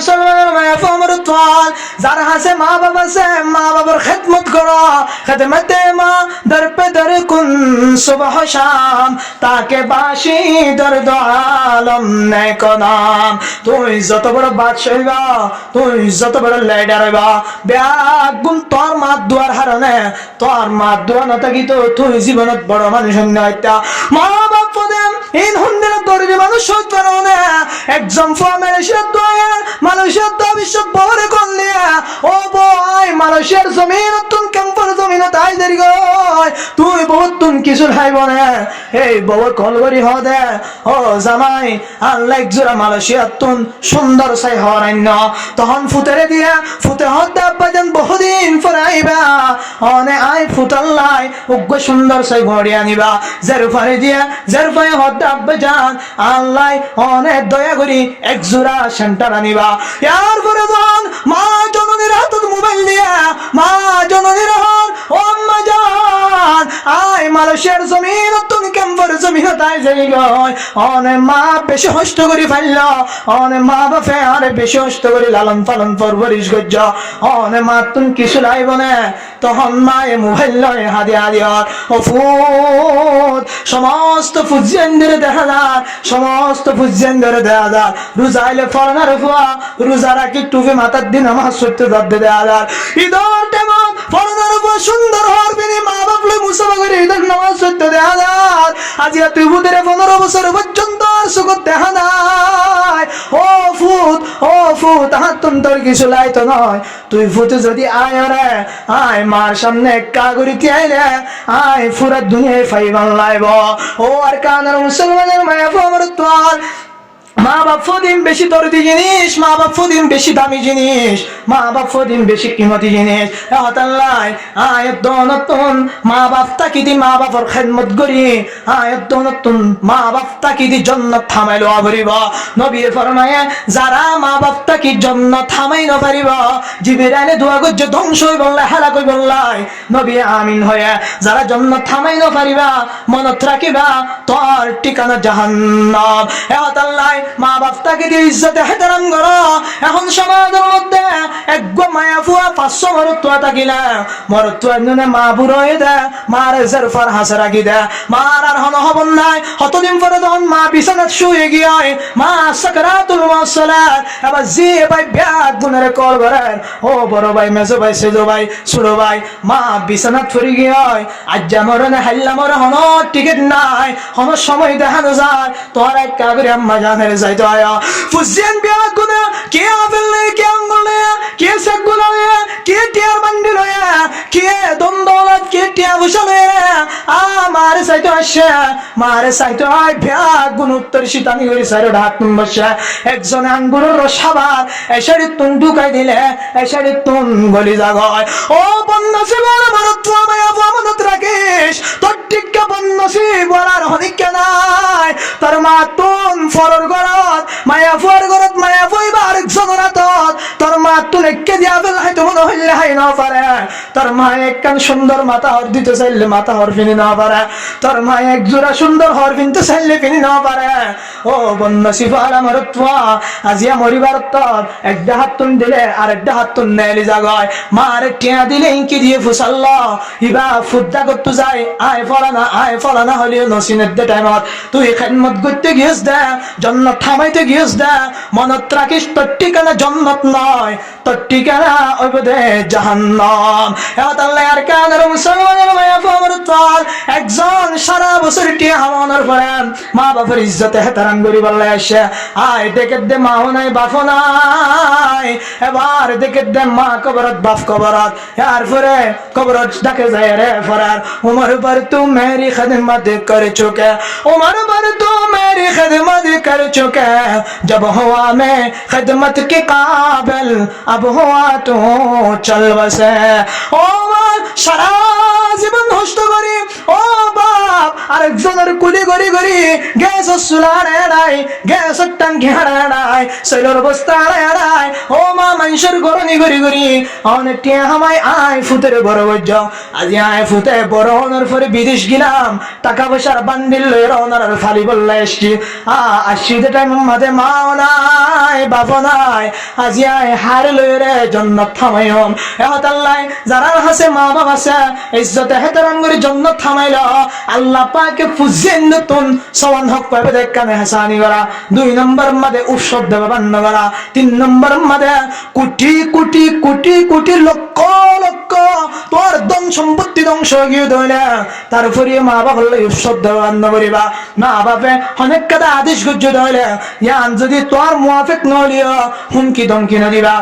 মুসলমানের মায়া আমার তোয়াল যারা হাসে মা বাবা আছে মা বাবার খেদমত করো খেদমতে মা দর পে দর কুন সুবহ শাম তাকে বাসি দর্দ আলম নেক নাম তুই যত বড় বাদশা হইবা তুই যত বড় লিডার হইবা ব্যাগুন তোর মা দুয়ার হারনে তোর মা দুয়া না থাকি তো তুই জীবনত বড় মানুষ হইতা মা বাপ দেন ইন হুন্দের দরিদ্র মানুষ হইতে পারো না একজন মালয়েশিয়ার দোয়া মালয়েশিয়ার তো বিশ্ব বড় করলে ও বয় মালয়েশিয়ার জমিন তুন কেমন জমিন তাই দেরি গয় তুই বহুত তুন কিছু খাইব না এই বউ কলগরি হ দে ও জামাই আল্লাহ জোড়া মালয়েশিয়ার তুন সুন্দর চাই হরান্য তখন ফুতেরে দিয়া ফুতে হদ আব্বাজান বহুদিন ফরাইবা অনে আই ফুটাল্লাই উগ্র সুন্দর চাই ঘড়ি আনিবা জেরুফারে দিয়া জেরুফায় হদ আব্বাজান আল্লাহ অনেক দয়া করি এক জোড়া সেন্টার আনিবা ইয়ার পরে যখন মা জননীর হাতত মোবাইল দিয়া মা জননীর হন ও আম্মা জান আই মালয়েশিয়ার জমিন তুমি কেমন জমিন তাই যাই গয় অনে মা বেশি কষ্ট করি ফেলল অনে মা বাপে আরে বেশি কষ্ট করি লালন পালন পরবরিশ গজ্জ অনে মা তুমি কিছু লাইব না তখন মায়ে মোবাইল লয় হাদি হাদিয়ার ও ফুট সমস্ত ফুজিয়ানদের দেখা যায় সমস্ত ফুজিয়ানদের দেখা যায় রোজাইলে ফরনার ফুয়া রোজা রাখি টুপি মাথার দিন আমার সত্য দাদ্দে দেয়া যায় ঈদের তেমন ফরনার ফুয়া সুন্দর হওয়ার বিনি মা বাপ লই মুসাফা করে ঈদের নামাজ সত্য দেয়া যায় আজিয়া তুই বুদের 15 বছর পর্যন্ত সুখত দেখা নাই ও ফুট তাহার তোর কিছু লাইতো নয় তুই ফুটে যদি আয় রে আয় মার সামনে কাগরিতে আইলে আয় পুরা দুনিয়ায় ফাইবান লাইব ও আর কানের মুসলমানের মায়া আমার তোয়াল মা বাপ ফদিন বেশি দরদি জিনিস মা বাপ ফদিন বেশি দামি জিনিস মা বাপ ফদিন বেশি কিমতি জিনিস হতাল্লাই আয়ত নতুন মা বাপ তাকি দি মা বাপর খেদমত করি আয়ত নতুন মা বাপ তাকি দি জান্নাত থামাইলো আবরিব নবী ফরমায়ে যারা মা বাপ তাকি জান্নাত থামাই না পারিব জিবরাইলে দোয়া করছে ধ্বংস হই বললে হালাক হই বললাই নবী আমিন হয়ে যারা জান্নাত থামাই না পারিবা মনত রাখিবা তোর ঠিকানা জাহান্নাম হতাল্লাই মা বাপ তাকে দিয়ে ইজ্জতে হেতারাম করো এখন সমাজের মধ্যে একগো মায়া ফুয়া 500 মরত্তুয়া থাকিলে মরত্তুয়া নুনে মা বুড়ো হয়ে দে মার জেরফার হাসে রাখি দে মার আর হন হবন নাই হতদিন পরে তখন মা বিছানাত শুয়ে গিয়ে মা সাকরাতুল মাসালাত এবার জি ভাই ব্যাগ গুনের কল ভরেন ও বড় ভাই মেজো ভাই সেজো ভাই ছোড়ো ভাই মা বিছানাত পড়ে গিয়ে আজ মরনে হাল্লা মরে হন টিকিট নাই হন সময় দেখানো যায় তোর এক কাগরে আম্মা জানের যাইতো আয়া ফুজিয়ান ব্যাগ গুনে কে আবেলে কে আঙ্গুলে কে সাগুলা কে টিয়ার বান্ডিল কে দন্দৌলত কে টিয়া বসালে আমার সাইতো আসে মারে সাইতো আই ব্যাগ গুন উত্তর শীতানি করে সাইরো ঢাক বসে একজনে আঙ্গুরের রস খাবার এসারি তুন ঢুকাই দিলে এসারি তুন গলি জাগয় ও বন্নসি বলে ভারত আমায় আমানত রাখিস তোর টিকা বন্নসি বলার হনিকা নাই তোর মা তুন ফরর গরত মায়া ফর গরত মায়া ফইবা আরেকজনের হাতত তোর মা তুন একে দিয়া বেল হয়তো মনে হইলে হাই না পারে তোর মা একখান সুন্দর মাথা হর দিতে চাইলে মাথা হর ফিনি না পারে তোর মা এক জোড়া সুন্দর হর ফিনতে চাইলে ফিনি না পারে ও বন্নসি ফালা মরত্বা আজিয়া মরিবার তর একটা হাত তুন দিলে আর একটা হাত তুন নেলি জাগয় মারে টিয়া দিলে ইনকি দিয়ে ফুসাল্ল ইবা ফুদ্দা করতে যাই আয় ফলানা হলিও নসিনের দে টাইমত তুই খেদমত করতে গিয়েছ দে জান্নাত থামাইতে গিয়েছ দে মনত রাখিস তোর ঠিকানা জান্নাত নয় তোর ঠিকানা ওইবদে জাহান্নাম আল্লাহ আর কানের মুসলমানের মায়া আমার তোয়াল একজন সারা বছর টিয়া হামানোর পরে মা বাপের ইজ্জতে হেতারাম করি বললে আসে আয় দেখে দে মাও নাই বাপও নাই এবার দেখে দে মা কবরত বাপ কবরত यार फरे कब्र ढके जाए रे फरार उमर पर तू मेरी खिदमत कर चुके उमर पर तू मेरी खिदमत कर चुके जब हुआ मैं खिदमत के काबिल अब हुआ तू चल बसे ओ सारा জীবন নষ্ট করি ও বাপ আরেকজনের কুলি গড়ি গড়ি গ্যাস চুলার এড়াই গ্যাস টাঙ্কি হারাই শৈলর বস্তা এড়াই ও মা মানুষের গরনি গড়ি গড়ি অনেক টিয়া হামাই আয় ফুতের বড় বৈজ্য আজি আয় ফুতে বড় হওয়ার পরে বিদেশ গেলাম টাকা পয়সার বান্ডিল লয়ে রওনার ফালি বললে এসছি আসছি টাইম মাঝে মাও নাই বাবা নাই আজি আয় হার লয়ে রে জন্নত থামাইম এহত আল্লাহ যারা হাসে মা বাবা আছে ইজ্জতে হেতারাম করে জন্নত থামাইল আল্লাহ পাকে ফুজিয়েন নতুন সওয়ান হক পাবে দেখ কানে হাসানি করা 2 নম্বর মাঝে উৎসব দেব বান্ন করা 3 নম্বর মাঝে কোটি কোটি কোটি কোটি লক্ষ লক্ষ তোর ধন সম্পত্তি ধ্বংস গিয়ে দইলে তারপরে মা বাবা উৎসব দেব বান্ন করিবা মা বাপে অনেক কথা আদেশ গুজ্জ দইলে ইয়ান যদি তোর মুয়াফিক নলিও হুমকি ধমকি ন দিবা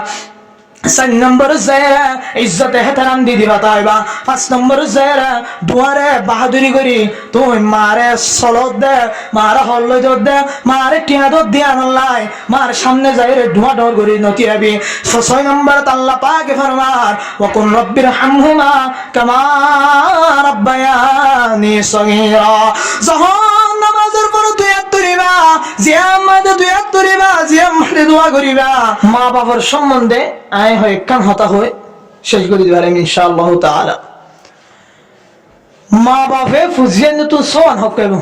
4 নম্বর জায়গা ইজ্জতে হেতারাম দি দিবা তাইবা 5 নম্বর জায়গা দুয়ারে বাহাদুরি করি তুই মারে সলত দে মারা হল্ল দে মারে টিয়া দে আনলাই মার সামনে যাই রে ধোয়া ডর করি নতি আবি 6 নম্বর আল্লাহ পাকে ফরমান ওয়া কুন রব্বির হামহুমা কামা রাব্বায়ানি সগীরা যখন নামাজের পর তুই আত্তরিবা জিয়াম মাদে তুই আত্তরিবা জিয়াম মাদে দোয়া করিবা মা বাবার সম্বন্ধে আয় হয় কান হতা হয় শেষ করে দিবার ইনশাআল্লাহ তাআলা মা বাপে ফুজিয়ে তো সওয়ান হক কইব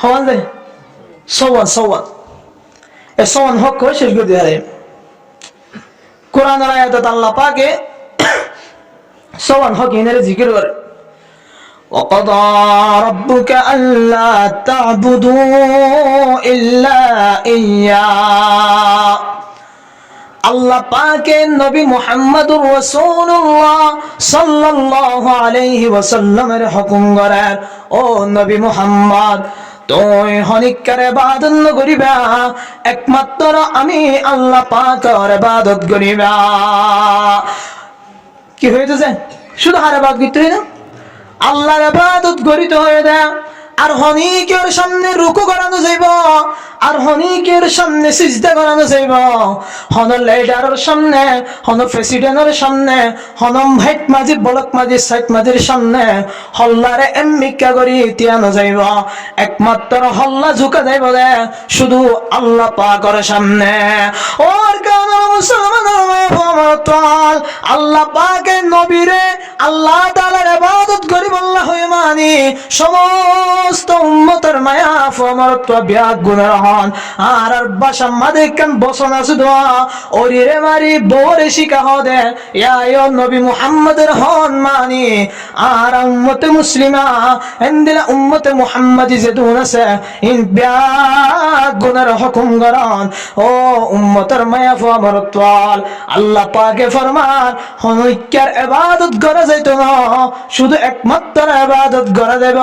হওয়ান দে সওয়ান এ সওয়ান হক কই শেষ করে দিবার কোরআনের আয়াতে আল্লাহ পাকে সওয়ান হক এনে জিকির করে وقضى ربك ألا تعبدوا إلا إياه আল্লাহ পাকের নবী মুহাম্মদুর রাসূলুল্লাহ সাল্লাল্লাহু আলাইহি ওয়াসাল্লামের হুকুম করেন ও নবী মুহাম্মদ তুই হনিকার ইবাদত করিবা একমাত্র আমি আল্লাহ পাকের ইবাদত করিবা কি হইতেছে শুধু হারে বাদ করতে হয় না আল্লাহর ইবাদত করিতে হয় না আর হনিকের সামনে রুকু করানো যাইব আর হনিকের সামনে সিজদা করানো যাইব হন লিডারের সামনে হন প্রেসিডেন্টের সামনে হন ভাইট মাঝি বলক মাঝি সাইট মাঝির সামনে হল্লারে এমবিকা করি তিয়ানো যাইব একমাত্র হল্লা ঝুঁকা যাইব রে শুধু আল্লাহ পাকের সামনে ওর কারণে মুসলমান আল্লাহ পাকের নবীরে আল্লাহ তাআলার ইবাদত করি আল্লাহ হই মানি সমস্ত উম্মতের মায়া ফমরত বিয়াগ গুনাহ হন আর বাসা মাদে কান বসনা সুদা ওরিরে মারি বরে শিকা হদে ইয়া ইয়া নবী মুহাম্মদের হন মানি আর উম্মতে মুসলিমা এন্দিলা উম্মতে মুহাম্মাদি যেদুন আছে ইন বিয়াগ গুনার হুকুম গরান ও উম্মতের মায়া ফমরত আল্লাহ পাকে ফরমান হনইকার ইবাদত করা যাইতো না শুধু একমাত্র ইবাদত করা দেব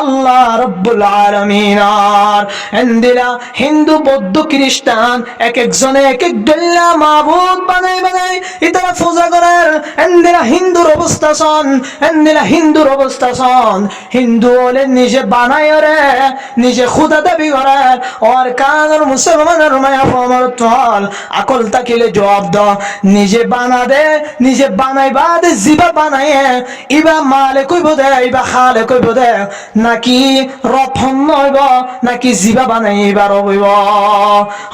আল্লাহ রব্বুল আলামিন আর এন্দিলা হিন্দু বৌদ্ধ খ্রিস্টান এক একজনে এক এক দল্লা মাবুদ বানাই বানাই ইতারা পূজা করার এন্দিলা হিন্দুর অবস্থা শোন এন্দিলা হিন্দুর অবস্থা শোন হিন্দু হলে নিজে বানায় রে নিজে খুদা দাবি করে আর কানের মুসলমানের মায়া ফমর তল আকল তাকিলে জবাব দ নিজে বানা দে নিজে বানাইবা দে জিবা বানায়ে ইবা মালে কইব দে ইবা খালে কইব দে নাকি রথ হইব নাকি জিবা বানাইবার হইব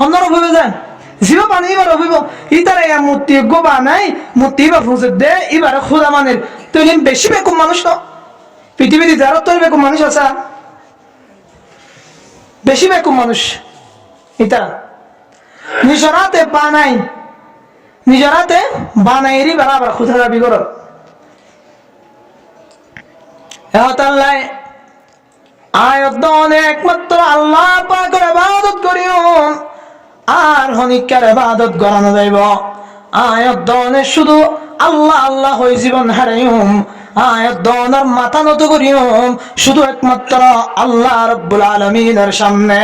হন্নর হইব যায় জিবা বানাইবার হইব ইতারে মূর্তি গো বানাই মূর্তি বা ফুজে দে এবারে খোদা মানের তুই বেশি বেকুম মানুষ না পৃথিবীতে যারা তোর বেকুম মানুষ আছে বেশি বেকুম মানুষ ইতারা নিজরাতে বানাইরি বরাবর খোদা দাবি করো আল্লাহ আয়াত একমাত্র আল্লাহ পাকের ইবাদত করিও আর হনিকার ইবাদত করানো যাইব আয়াত শুধু আল্লাহ আল্লাহ হই জীবন হারাইম আয়াত মাথা নত করিম শুধু একমাত্র আল্লাহ রাব্বুল আলামিনের সামনে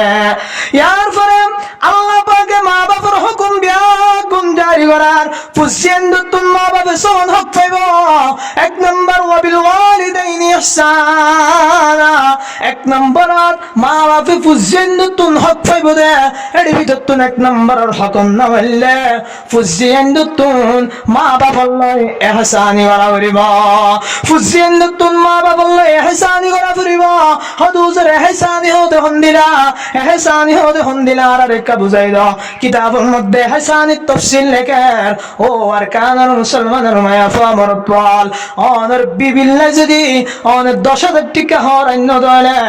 ইয়ার পরে আল্লাহ পাকে মা বাবার হুকুম বিয়া গুণ মারি করার ফুসিয়েন্দুতুন মা বাবা সমান হক পাইব। এক নম্বর ওয়াবিল ওয়ালিদাইনি ইহসানা, এক নম্বর মা বাবা ফুসিয়েন্দুতুন হক পাইব দে। এর ভিতরতুন এক নম্বরের হক না হইলে ফুসিয়েন্দুতুন মা বাবা লয় ইহসানি করা করিব। ফুসিয়েন্দুতুন মা বাবা লয় ইহসানি করা করিব। হদুজের ইহসানি হতে হন্দিলা, ইহসানি হতে হন্দিলা আর রেখা বুঝাই দাও। কিতাবের মধ্যে ইহসানির তাফসীর লেখেন ও আর কানার মুসলমানের মায়া ফামর পাল অনর বিবিল্লা যদি অনর 10,000 টাকা হর অন্য দলে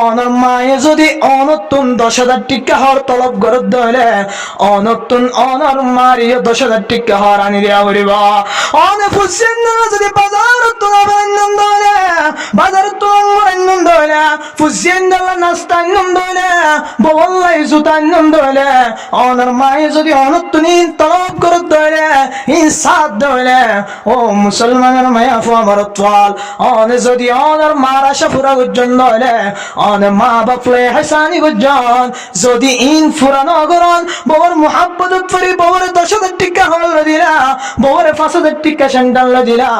অনর মায়ে যদি অনতুন 10,000 টাকা হর তলব গরদ দলে অনতুন অনর মারিও 10,000 টাকা হর আনি দেয়া করিব। অন ফুসেন যদি বাজার তুন অন্য দলে বাজার তুন অন্য দলে ফুসেন দলে নাস্তা অন্য দলে বল্লাই জুতা অন্য দলে অনর মায়ে যদি অনতুনি তলব গরদ দলে ইনসাদ দলে ও মুসলমানের মায়া ফামর পাল অন যদি অনর মারা শাফুরা গুজন দলে অন মা বাপলে হাসানি গুজন যদি ইন ফুরানো গরন বউর মুহাব্বত করি বউর 10,000 টাকা হল দিলা বউর 5,000 টাকা সেন্ডাল দিলা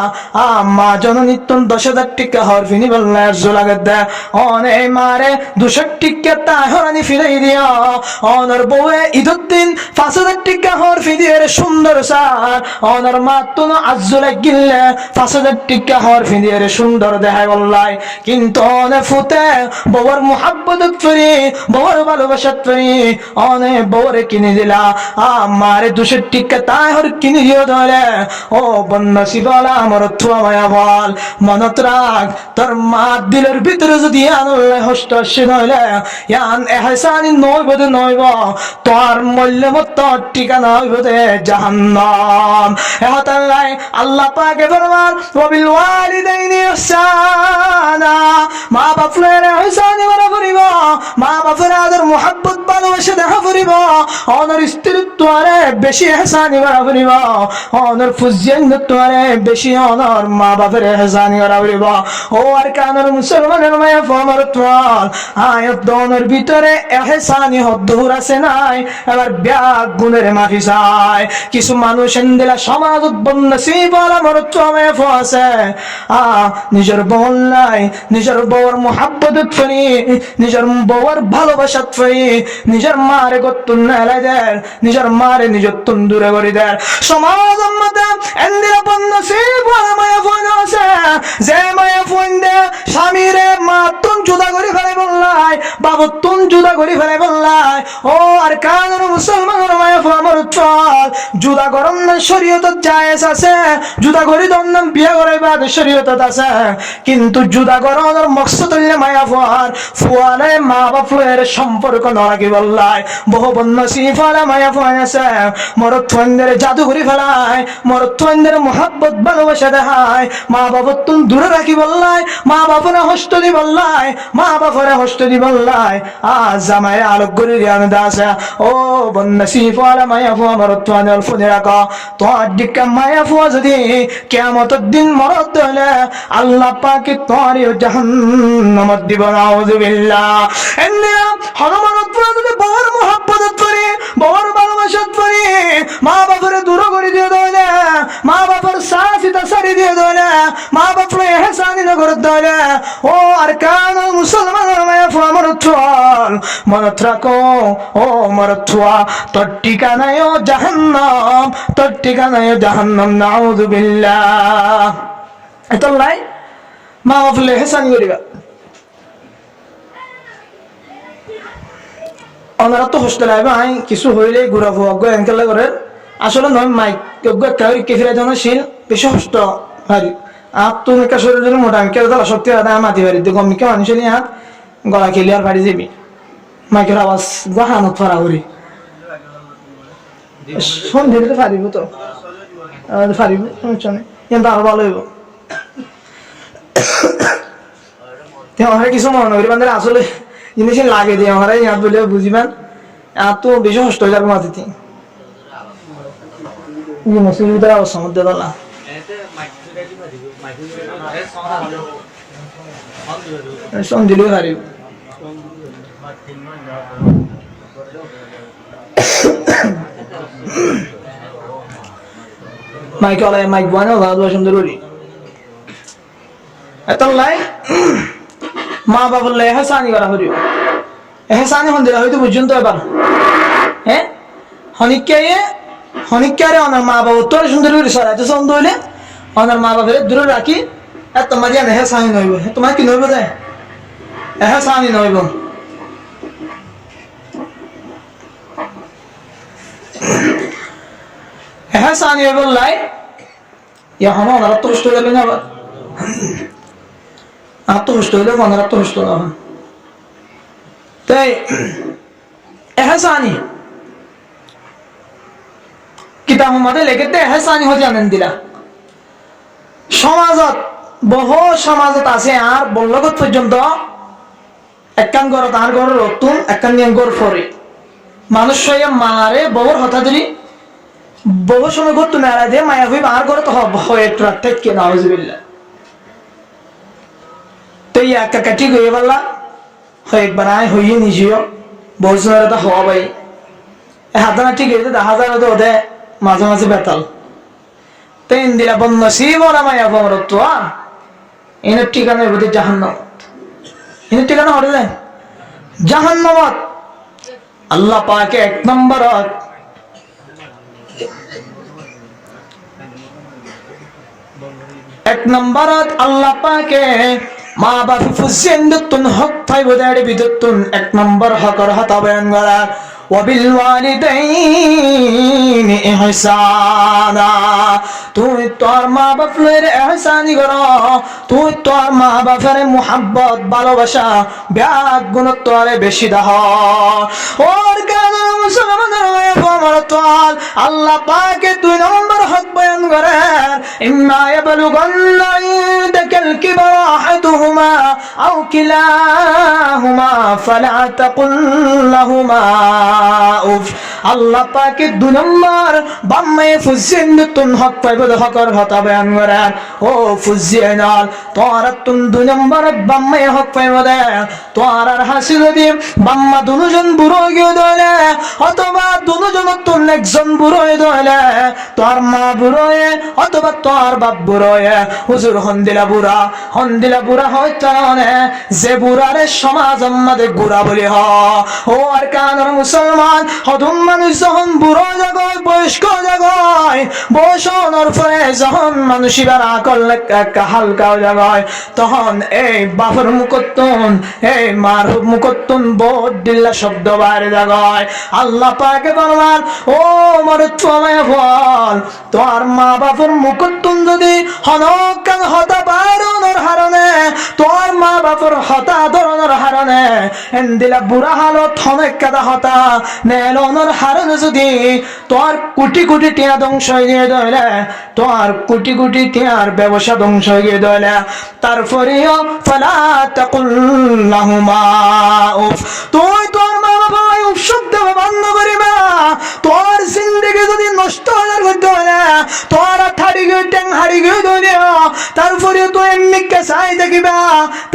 আম্মা জননী তুন 10,000 টাকা হর ফিনি বললা জোলাগত দে অন এই মারে 200 টাকা তা হরানি ফিরাই দিও অনর বউয়ে ঈদুদ্দিন 5,000 টাকা হর ফিদিয়ের সুন্দর সার অনর মা তুন আজুলা গিল্লে 5,000 টাকা হর ফিদিয়ের সুন্দর দেখাই বললাই কিন্তু অনে ফুতে বউর মুহাব্বত করি বউর ভালোবাসা করি অনে বউরে কিনে দিলা আমারে 200 টাকা তাই হর কিনে দিও ধরে ও বন্নসিবালা আমার থুয়া মায়া বল মনত রাখ তোর মা দিলের ভিতরে যদি আনলে হষ্ট নইলে ইয়ান এহসানি নইব দে নইব তোর মূল্য মত ঠিকানা হইব দে জাহান্নাম। এহতাল্লাই আল্লাহ পাকে ফরমান ওয়াবিল ওয়ালিদাইনি ইহসানা মা বাপের ইহসানি করা করিব মা বাপের আদর মুহাব্বত ভালোবাসা দেখা করিব অনর স্ত্রীর তোরে বেশি ইহসানি করা করিব অনর ফুজিয়ান তোরে বেশি অনর মা বাপের ইহসানি করা করিব ও আর কানর মুসলমানের মায়া ফামর তোল আয়াত দনের ভিতরে ইহসানি হদ্দুর আছে নাই এবার ব্যাগ গুণের মাফি চায় কিছু মানুষ এন্দেলা সমাজ বন্নসিব আমার তোমে ফসে নিজের বল নাই নিজের বউর মুহাব্বত করি নিজের বউর ভালোবাসা করি নিজের মারে গতুন নালাই দেয় নিজের মারে নিজের তুন দূরে করে দেয় সমাজ মধ্যে এন্দেলা বন্নসিব মায়া ফোন আছে যে মায়া ফোন দে স্বামীরে মা তুন জুদা করে ফেলে বললাই বাবু তুন জুদা করে ফেলে বললাই ও আর কানের মুসলমানের মায়া আমার চল জুদা গরম না শরীয়ত জায়েজ আছে জুদা গরি দম নাম বিয়ে করে বাদ শরীয়ত আছে কিন্তু জুদা গরমের মকসদ হইলে মায়া ফুয়ালে মা বাপের সম্পর্ক নরাকি বললাই বহু বন্নসিফালে মায়া ফুয়ান আছে মরত্বন্দের জাদু করে ফেলায় মরত্বন্দের মোহাব্বত ভালোবাসা দেখায় মা বাবা তুম দূরে রাখি বললাই মা বাপরে হস্ত দি বললাই মা বাপরে হস্ত দি বললাই আজ জামায় আলোক করে জ্ঞান দাসা ও বন্নসিফালে মায়া ফুয়া মরত্বন্দের ফুনে রাখা তোমার দিকে মায়া ফুয়া যদি কিয়ামতের দিন মরত হলে আল্লাহ পাকে তোমারও জাহান্নামত দিব নাউযুবিল্লাহ এন্নে হনুমানত যদি বড় মুহাব্বত করে বড় ভালোবাসা করে মা বাপরে দূর করে দিয়ে দলে মা বাপর সাথিতা সারি দিয়ে দলে মা বাপরে ইহসানি না করে দলে ও আর কান মুসলমানের মায়া ফুয়া মরত্বল মনত রাখো ও মরত্বা তোর ঠিকানায় জাহান্নাম তোর ঠিকানায় জাহান্নাম নাউযুবিল্লাহ এতলাই মা বাপলে ইহসান করিবা ওনারা তো হোস্টেল আইবা আই কিছু হইলে ঘুরা ফুয়া গো এনকেলা করে আসলে নয় মাইক গো কাউরি কেফিরা জানো শিল বেশি হষ্ট ভারি আপ তুমি কা শরীরের মোটা আমি কেউ তালা শক্তি আদা মাতি পারি তো গমি কেউ আনিসলি হাত গলা খেলি আর বাড়ি যাবি মাইকের আওয়াজ গাহানত ফারা করি সন্ধে দিতে পারিব তো পারিব সমস্যা নেই কিন্তু আরো ভালো হইব আমার কিছু মনে করি মানে আসলে জিনিস লাগে দিয়ে আমার ইয়াদ বলে বুঝিবেন আর তো বেশি কষ্ট হয়ে যাবে মাটিতে মুসলিমদের অবস্থা মধ্যে দলা সন্ধিলেও হারিব মাইক আলাই মাইক বানাও ভালো সুন্দর করি এত লাই মা বাবার লাই এহসানি করা হরিও এহসানি হন্দিরা হয়তো বুঝুন তো এবার হ্যাঁ হনিকারে ওনার মা বাবা তোর সুন্দর করে সরাইতে সন্দ হইলে ওনার মা বাবার দূরে রাখি আর তোমার দিয়ে এহসানি নইব তোমার কি নইব যায় এহসানি নইব এহসানি হইব লাই এখন ওনার আত্মষ্ট হইল না আবার আত্মষ্ট হইলে ওনার আত্মষ্ট না তাই এহসানি কিতাব মধ্যে লিখিতে এহসানি হতে আনেন দিলা সমাজত বহু সমাজত আছে আর বল্লগত পর্যন্ত একান ঘর তার ঘর রতুন একান ঘর ফরে মানুষ মারে বউর হতা দিলি বহু সময় ঘর তুমি আড়াই দিয়ে মায়া হইব আর ঘরে তো হয় একটু রাত থেকে নাউজুবিল্লাহ তো এই একা কাটি গিয়ে বললা হয় একবার আয় হইয়ে নিজেও বহু সময় তো হওয়া ভাই হাতানা ঠিক হয়েছে 10,000 তো ওদের মাঝে মাঝে বেতাল তো ইন্দিরা বন্য শিবরা মায়া বমর তো এনের ঠিকানা এর জাহান্নামত এনের ঠিকানা হরে যায় জাহান্নামত আল্লাহ পাকে 1 নম্বর আল্লাহ পাকে মা বাপ ফুসেন্দুন হক ফাই বদাড়ে বিদুন 1 নম্বর হকর হতা বয়ান করা وبالوالدين إحسانا তুই তোর মা বাপের এহসানি কর তুই তোর মা বাপের মুহাব্বত ভালোবাসা ব্যাগ গুণ তোরে বেশি দাও ওর কেন মুসলমানের হয়ে আমার তোল আল্লাহ পাকে 2 নম্বর হক বয়ান করে ইম্মা ইয়াবলুগান্না ইনদাকাল কিবরা আহাদুহুমা আও কিলাহুমা ফালা তাকুল লাহুমা উফ আল্লাহ পাকে 2 নম্বর বাম্মে ফুজিন্দুন হক পাইবো হকর হতা বয়ান করেন ও ফুজিনাল তোর তুন 2 নম্বর বাম্মে হক পাইবো দে তোর আর হাসি যদি বাম্মা দুজন বুড়ো গিয়ে দলে অথবা দুজন তুন একজন বুড়ো দলে তোর মা বুড়ো অথবা তোর বাপ বুড়ো হুজুর হন্দিলা বুড়া হইতো না যে বুড়ারে সমাজ আমাদের গুড়া বলি হ ও আর কানর মুসলমান হদুম মানুষ যখন বুড়ো জাগয় বয়স্ক জাগয় বসনের পরে যখন মানুষিবার আকল হালকাও জাগয় তখন এই বাপর মুকত্তন এই মার মুকত্তন বোধ দিল্লা শব্দ বাইরে জাগয় আল্লাহ পাকে বলমান ও মর তোমায় বল তোর মা বাপর মুকত্তন যদি হনকান হতা বারণর হারণে তোর মা বাপর হতা ধরনের হারণে এন্দিলা বুড়া হালত হনেক কাদা হতা নেলনের হারণে যদি তোর কোটি কোটি টিয়া ধ্বংস হয়ে দইলে তোর কোটি কোটি টিয়ার ব্যবসা ধ্বংস হয়ে দইলে তারপরেও ফালা তাকুল লাহুমা উফ তুই তোর মা বাবা উফ শব্দ বন্ধ করিবা তোর জিন্দেগি যদি নষ্ট হয়ে দইলে তোর ঠাড়ি গিয়ে ট্যাং হাড়ি গিয়ে দইলে তারপরেও তুই এমনিকে চাই দেখিবা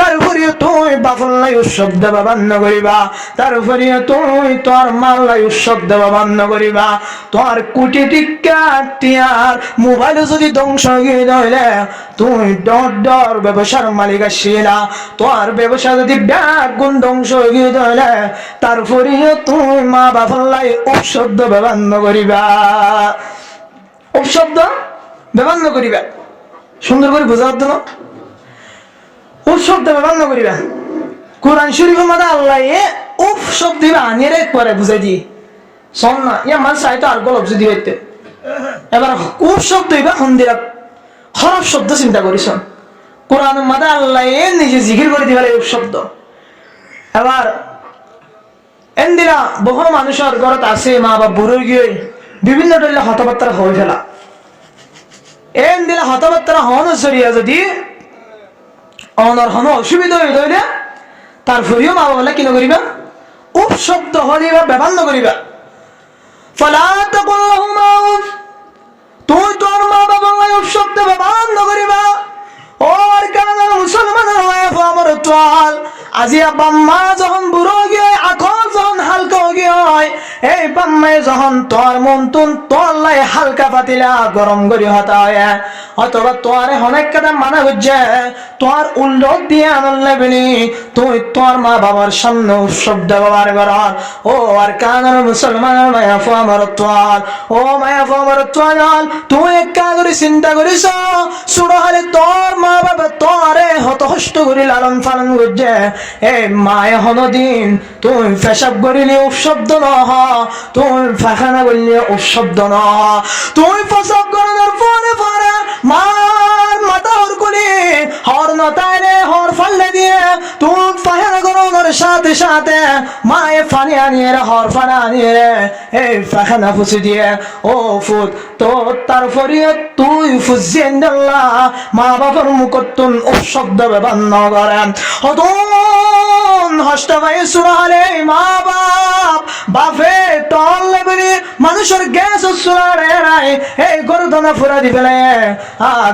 তারপরেও তুই বাফল্লাই উৎসব দেবা বন্ধ করিবা তারপরেও তুই তোর মাল্লাই উৎসব দেবা বন্ধ করিবা তোর কোটি টিকা টিয়ার মোবাইল যদি ধ্বংস হয়ে দইলে তুই ডর ব্যবসার মালিক আসিলা তোর ব্যবসা যদি ব্যাগ গুণ ধ্বংস হয়ে দইলে তারপরেও তুই মা বাফল্লাই উৎসব দেবা বন্ধ করিবা উপশব্দ ব্যবহার করিবা সুন্দর করে বোঝা হতো না উপশব্দ ব্যবহার করিবা কোরআন শরীফের মধ্যে আল্লাহ উফ শব্দ আনিয়ে একবারে বুঝাই দিয়ে শোন না ইয়া মানুষ চাইতো আর গল্প যদি হইতে এবার উফ শব্দ হইবা হন্দিরা খারাপ শব্দ চিন্তা করিস কোরআনের মধ্যে আল্লাহ নিজে জিকির করে দিবার উফ শব্দ এবার এন্দিরা বহু মানুষের ঘরত আছে মা বাপ বুড়ো গিয়ে বিভিন্ন ধরনের হতবার্তা হয়ে ফেলা এন দিলে হতবার্তা হন সরিয়া যদি অনর হন অসুবিধা হয়ে ধরে তারপরেও মা বাবা কিনা করিবা উপ শব্দ হরিবা ব্যবহার করিবা ফালা তাকুল লাহুমা উফ তুই তোর মা বাবা উপ শব্দ ব্যবহার করিবা ওর কারণে মুসলমানের হয়ে আমার তোয়াল আজি আব্বা মা যখন বুড়ো গিয়ে এখন যখন হালকা গিয়ে এই আম্মাই যখন তোর মন তুন তোর লাই হালকা পাতিলা গরম করি হতা হয় অথবা তোর অনেক কথা মানা হচ্ছে তোর উল্লট দিয়ে আনলে বেলি তুই তোর মা বাবার সামনে শব্দ ব্যবহার করার ও আর কানের মুসলমানের মায়া ফো আমার তোর ও মায়া ফো আমার তোর তুই একা করে চিন্তা করিস শুরু হলে তোর মা বাবা তোরে হত হষ্ট করি লালন পালন করছে এই মায়ে হনদিন তুই পেশাব করিলে উপশব্দ নহ তুই পায়খানা করলে উপশব্দ নহ তুই পেশাব করানোর পরে পরে মার মাথা হর করি হর নতাইলে হর ফাল্লে দিয়ে তুই পায়খানা করানোর সাথে সাথে মায়ে পানি আনিয়ে রে হর পানা আনিয়ে রে এই পায়খানা ফুসি দিয়ে ও ফুট তো তারপরে তুই ফুসিয়ে দিল্লা মা বাবার মুখতুন উপশব্দ ব্যবহার ন করেন হতন হষ্ট ভাই সুরালে মা বাপ বাপে টল লেবলি মানুষের গ্যাস সুরারে নাই এই গর্দনা ফুরা দি ফেলে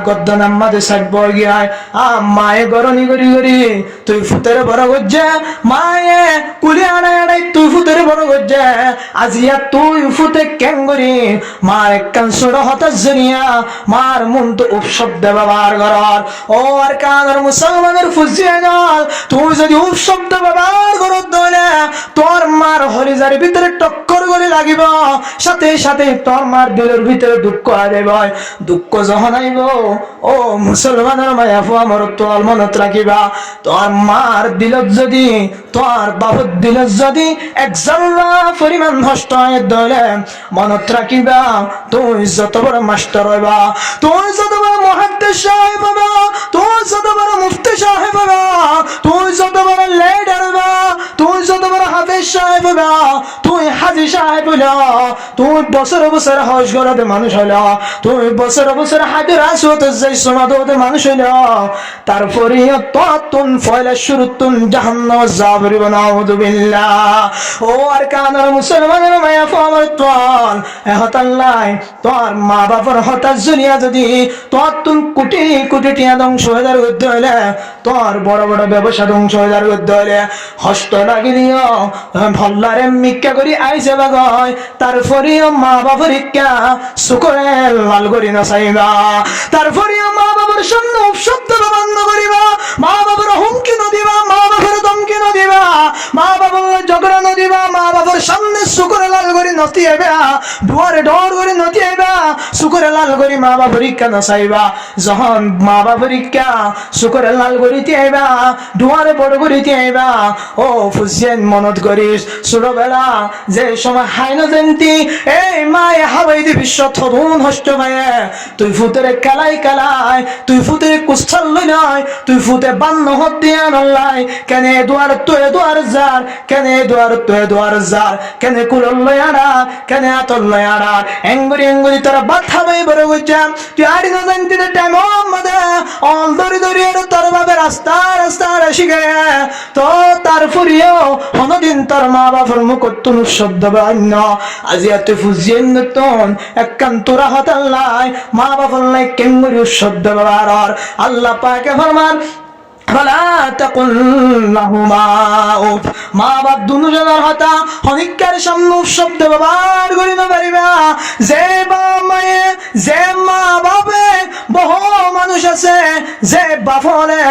গর্দনা মাদে সাকব গিয়ায় মায়ে গরনি করি করি তুই ফুতের বড় গজ্জে মায়ে কুলি আনাই আনাই তুই ফুতের বড় গজ্জে আজিয়া তুই ফুতে কেন করি মার একখান সুর হতাশ জনিয়া মার মন তো উপশব্দ ব্যবহার করার ও আর কানের মুসলমানের ফুজিয়ে গল তুই যদি উপশব্দ ব্যবহার করত দলে তোর মার হরিজার ভিতরে টক্কর করে লাগিব সাথে সাথে তোর মার দিলের ভিতরে দুঃখ আইব দুঃখ যখন আইব ও মুসলমানের মায়া ফো আমার তোর মনত রাখিবা তোর মার দিলত যদি তোর বাবুর দিলত যদি একজন পরিমাণ নষ্ট হয় দলে মনত রাখিবা তুই যত বড় মাস্টার হইবা তুই যত বড় মুহাদ্দিস সাহেব হইবা তুই যত বড় মুফতি সাহেব হইবা তুই যত বড় লিডার হইবা তুই যত বড় হাফেজ সাহেব হইবা তুই হাজি সাহেব হইলা তুই বছর বছর হজ করাতে মানুষ হইলা তুই বছর বছর হাজির আসতে যাই সমাদতে মানুষ হইলা তারপরে তুন ফয়লা শুরুতুন জাহান্নাম যাবরি বানাউযু বিল্লাহ ও আর কানার মুসলমানের মায়া ফামার তোল এহতাল্লাই তোর মা বাবার হতাশ জনিয়া যদি তোর তুন কোটি কোটি টিয়া ধ্বংস হয়ে যার গদ্য হইলে তোর বড় বড় ব্যবসা ধ্বংস হয়ে যার গদ্য হইলে হস্ত লাগি দিও ভল্লারে মিক্কা করি আইছে বাগয় তারপরেও মা বাবার ইক্কা সুকরে লাল করি না চাইবা তারপরেও মা বাবার সামনে উপশব্দ বন্ধ করিবা মা বাবার হুমকি নদিবা মা বাবার ধমকি নদিবা মা বাবার ঝগড়া নদিবা মা বাবার সামনে সুকরে লাল করি নতি আইবা দুয়ারে ডর করে নতি আইবা সুকরে লাল করি মা বাবার ইক্কা না চাইবা যখন মা বাবার ইক্কা সুকরে লাল করিতে আইবা দুয়ারে বড় করিতে আইবা ও ফুসিয়েন মনত করিস ছোটবেলা যে সময় হাইন জয়ন্তী এই মায়ে হাওয়াই দি বিশ্ব থরুন হষ্ট ভাইয়ে তুই ফুতের কালাই কালাই তুই ফুতের কুস্থাল লই নয় তুই ফুতে বান্ন হত দিয়া নল্লাই কেনে দুয়ার তুই দুয়ার যার কেনে দুয়ার তুই দুয়ার যার কেনে কুলল লই আড়া কেনে আতল লই আড়া এঙ্গুরি এঙ্গুরি তোরা বাথা ভাই বড় গজাম তুই আড়ি না জয়ন্তীতে টাইম মদে অল দরি দরি তোর বাবে রাস্তা রাস্তা শিখে তো তারপরেও অনদিন তোর মা বাবার মুখতুন শব্দ বান্য আজিয়া তুই ফুজিয়েন নতুন একখান তোরা হতাল্লাই মা বাবার লাই কেঙ্গুরি শব্দ ব্যবহার আল্লাহ পাকে ফরমান فلا تقل لهما উফ মা বাপ দুজনের হতা হনিকার সামনে শব্দ ব্যবহার করি না পারিবা যে বা মায়ে যে মা বাপে বহু মানুষ আছে যে বাপরে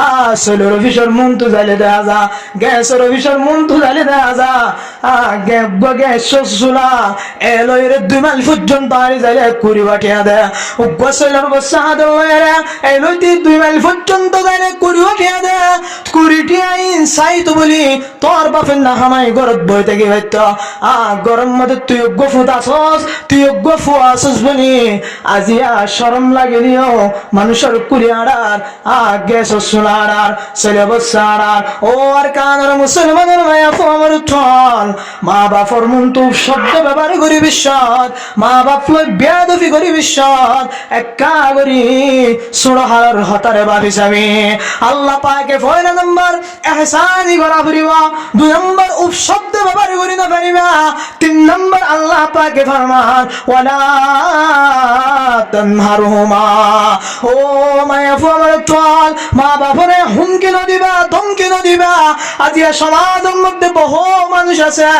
আসলে রবিশর মন তো জ্বালে দেয়া যা গ্যাস রবিশর মন তো জ্বালে দেয়া যা গ্যাস চুলা এলইর 2 মাইল পর্যন্ত আরে যাইলে কুড়ি বাটিয়া দে গোসলের বসা দে এলইতে 2 মাইল পর্যন্ত যাইলে কুড়ি বাটিয়া দে কুড়িটিয়া ইনসাই তো বলি তোর বাপের না হামাই গরত বই থেকে হইতো গরম মধ্যে তুই গফুত আসস তুই গফু আসস বলি আজিয়া শরম লাগে দিও মানুষের কুড়ি আড়ার গ্যাস চুলা আড়ার ছেলে বসা আড়ার ও আর কানের মুসলমানের মায়া আমার উঠল মা বাপর মন তো শব্দ ব্যবহার করি বিশ্বত মা বাপ বেয়াদফি করি বিশ্বত একা করি সুরহার হতারে ভাবি যাবি আল্লাহ পাকে পয়লা নম্বর এহসানি করা ফুরিবা 2 নম্বর উপশব্দ ব্যবহার করি না পারিবা 3 নম্বর আল্লাহ পাকে ফরমান ওয়ালা তানহারহুমা ও মায়া ফুয়ার তোল মা বাপরে হুমকি না দিবা ধমকি না দিবা আজিয়া সমাজের মধ্যে বহু মানুষ আছে আছে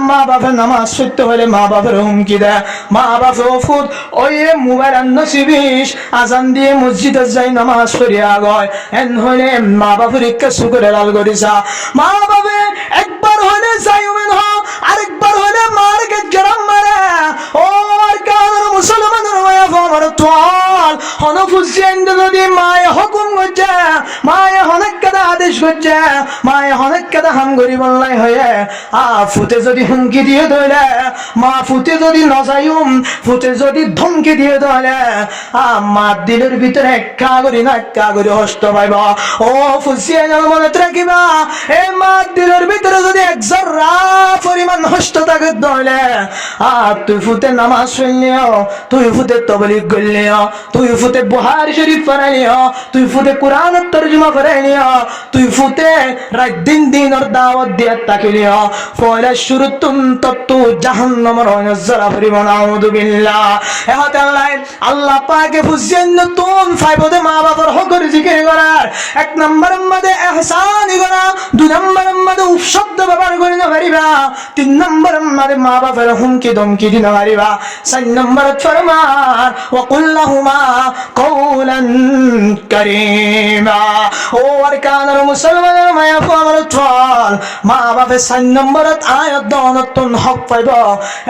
মা বাপের নামাজ পড়তে হলে মা বাপের হুমকি দেয়, মা বাপের ওফুত ওই মোবাইল নসিবিস আজান দিয়ে মসজিদে যাই নামাজ পড়িয়া গয় এন হলে মা বাপের ইচ্ছা সুখরে লাল করিছা, মা বাপে একবার হলে যাই উমেন হ আরেকবার হলে মার্কেট গরম মারে ও আর কারণ মুসলমানের মায়া আমার তোয়াল হনফুসেন যদি মায়ে হুকুম করছে মায়ে অনেক কথা আদেশ করছে মায়ে অনেক কথা হাম করি বললাই হয়ে ফুতে যদি হুমকি দিয়ে ধরে মা ফুতে যদি নজায়ুম ফুতে যদি ধমকি দিয়ে ধরে মা দিলের ভিতরে একা করি না একা করি হস্ত পাইব ও ফুসিয়ে মনে রাখিবা এই মা দিলের ভিতরে যদি একজন পরিমাণ হস্ত থাকে ধরলে তুই ফুতে নামাজ শুনলিও তুই ফুতে তবলিগ করলিও তুই ফুতে বুহারি শরীফ পড়াইলিও তুই ফুতে কোরআনের তরজমা পড়াইলিও তুই ফুতে রাত দিন দিনের দাওয়াত দিয়ে তাকিলিও পয়লা শুরু তুম তত্তু জাহান্নামের নজরা পরিব নাউযু বিল্লাহ এহতে আল্লাহ পাকে ফুসেন তুম ফাইবদে মা বাবার হকর জিকির করার এক নম্বরের মধ্যে ইহসানি করা দুই নম্বরের মধ্যে শব্দ ব্যবহার করে না পারিবা তিন নম্বরের মধ্যে মা বাবার হুমকি ধমকি দিনা পারিবা চার নম্বর ফরমান ওয়া কুল লাহুমা কওলান কারীমা ও আর কানার মুসলমানের মায়া আমার চল মা বাপে চার নম্বরত আয়াত দনতুন হক পাইব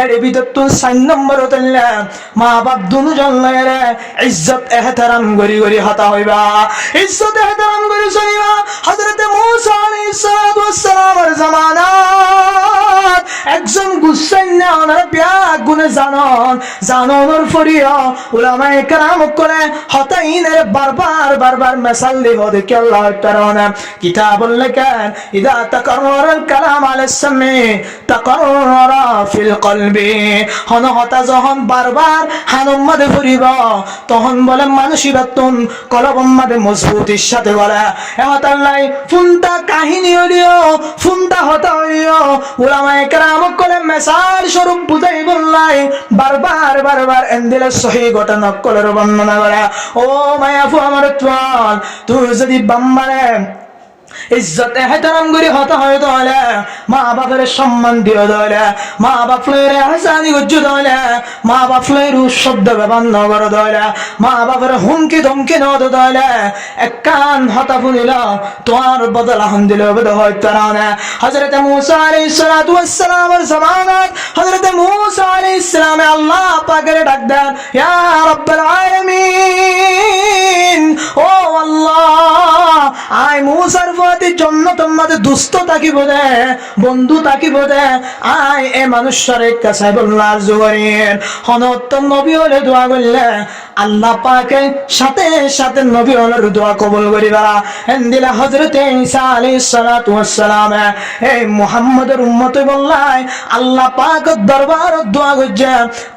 এর ভিতরতুন চার নম্বরত মা বাপ দুজন লাগে ইজ্জত এহতারাম করি করি হতা হইবা ইজ্জত এহতারাম করি চলিবা হযরত মূসা আলাইহিস সালাতু ওয়াস সালামের জামানাত একজন গুসাইন না ওনার ব্যাগ গুনে জানর ফরিয়া উলামায়ে কেরাম করে হতাইনের বারবার মেসাল দিব দেখি আল্লাহ তাআলা কিতাবুল লাকান ইদা তাকাররার আল কালাম আলা সামি তাকাররারা ফিল কলবি হন হতা যখন বারবার হানুম মধ্যে ফরিব তখন বলে মানসিকতন কলবম মধ্যে মজবুতির সাথে বলে এহতাল্লাই ফুনটা কাহিনী হলিও ফুনটা হতা হলিও উলামায়ে কেরাম করে মেসাল স্বরূপ বুঝাই বললাই বারবার এন্দিলে সহি ঘটনা কলের বর্ণনা করে ও মায়াফু আমার তোয়াল তুই যদি বাম্বারে ইজ্জত এহতারাম করি হতা হয় তাহলে মা বাপের সম্মান দিও তাহলে মা বাপের হাসানি গুজ্জু তাহলে মা বাপের শব্দ ব্যবহার ন করো তাহলে মা বাপের হুমকি ধমকি ন দো তাহলে এক কান হতা ফুনিল তোমার বদল আহন দিল বদ হয় তারা না হযরত মূসা আলাইহিস সালাতু ওয়াস সালামের জামানাত হযরত মূসা আলাইহিস সালামে আল্লাহ পাকের ডাক দেন ইয়া রাব্বুল আলামিন ও আল্লাহ আই মূসার জন্নতের মাঝে দুস্থ থাকিব দে বন্ধু থাকিব দে আয় এ মানুষরে কাছে বললার জুয়ারিন হনত্তম নবী হলে দোয়া করলে আল্লাহ পাকে সাথে নবী হলের দোয়া কবুল করিবা এন্দিলা হযরত ঈসা আলাইহিস সালাতু ওয়াস সালাম এই মুহাম্মদের উম্মত বললাই আল্লাহ পাকের দরবারে দোয়া করছে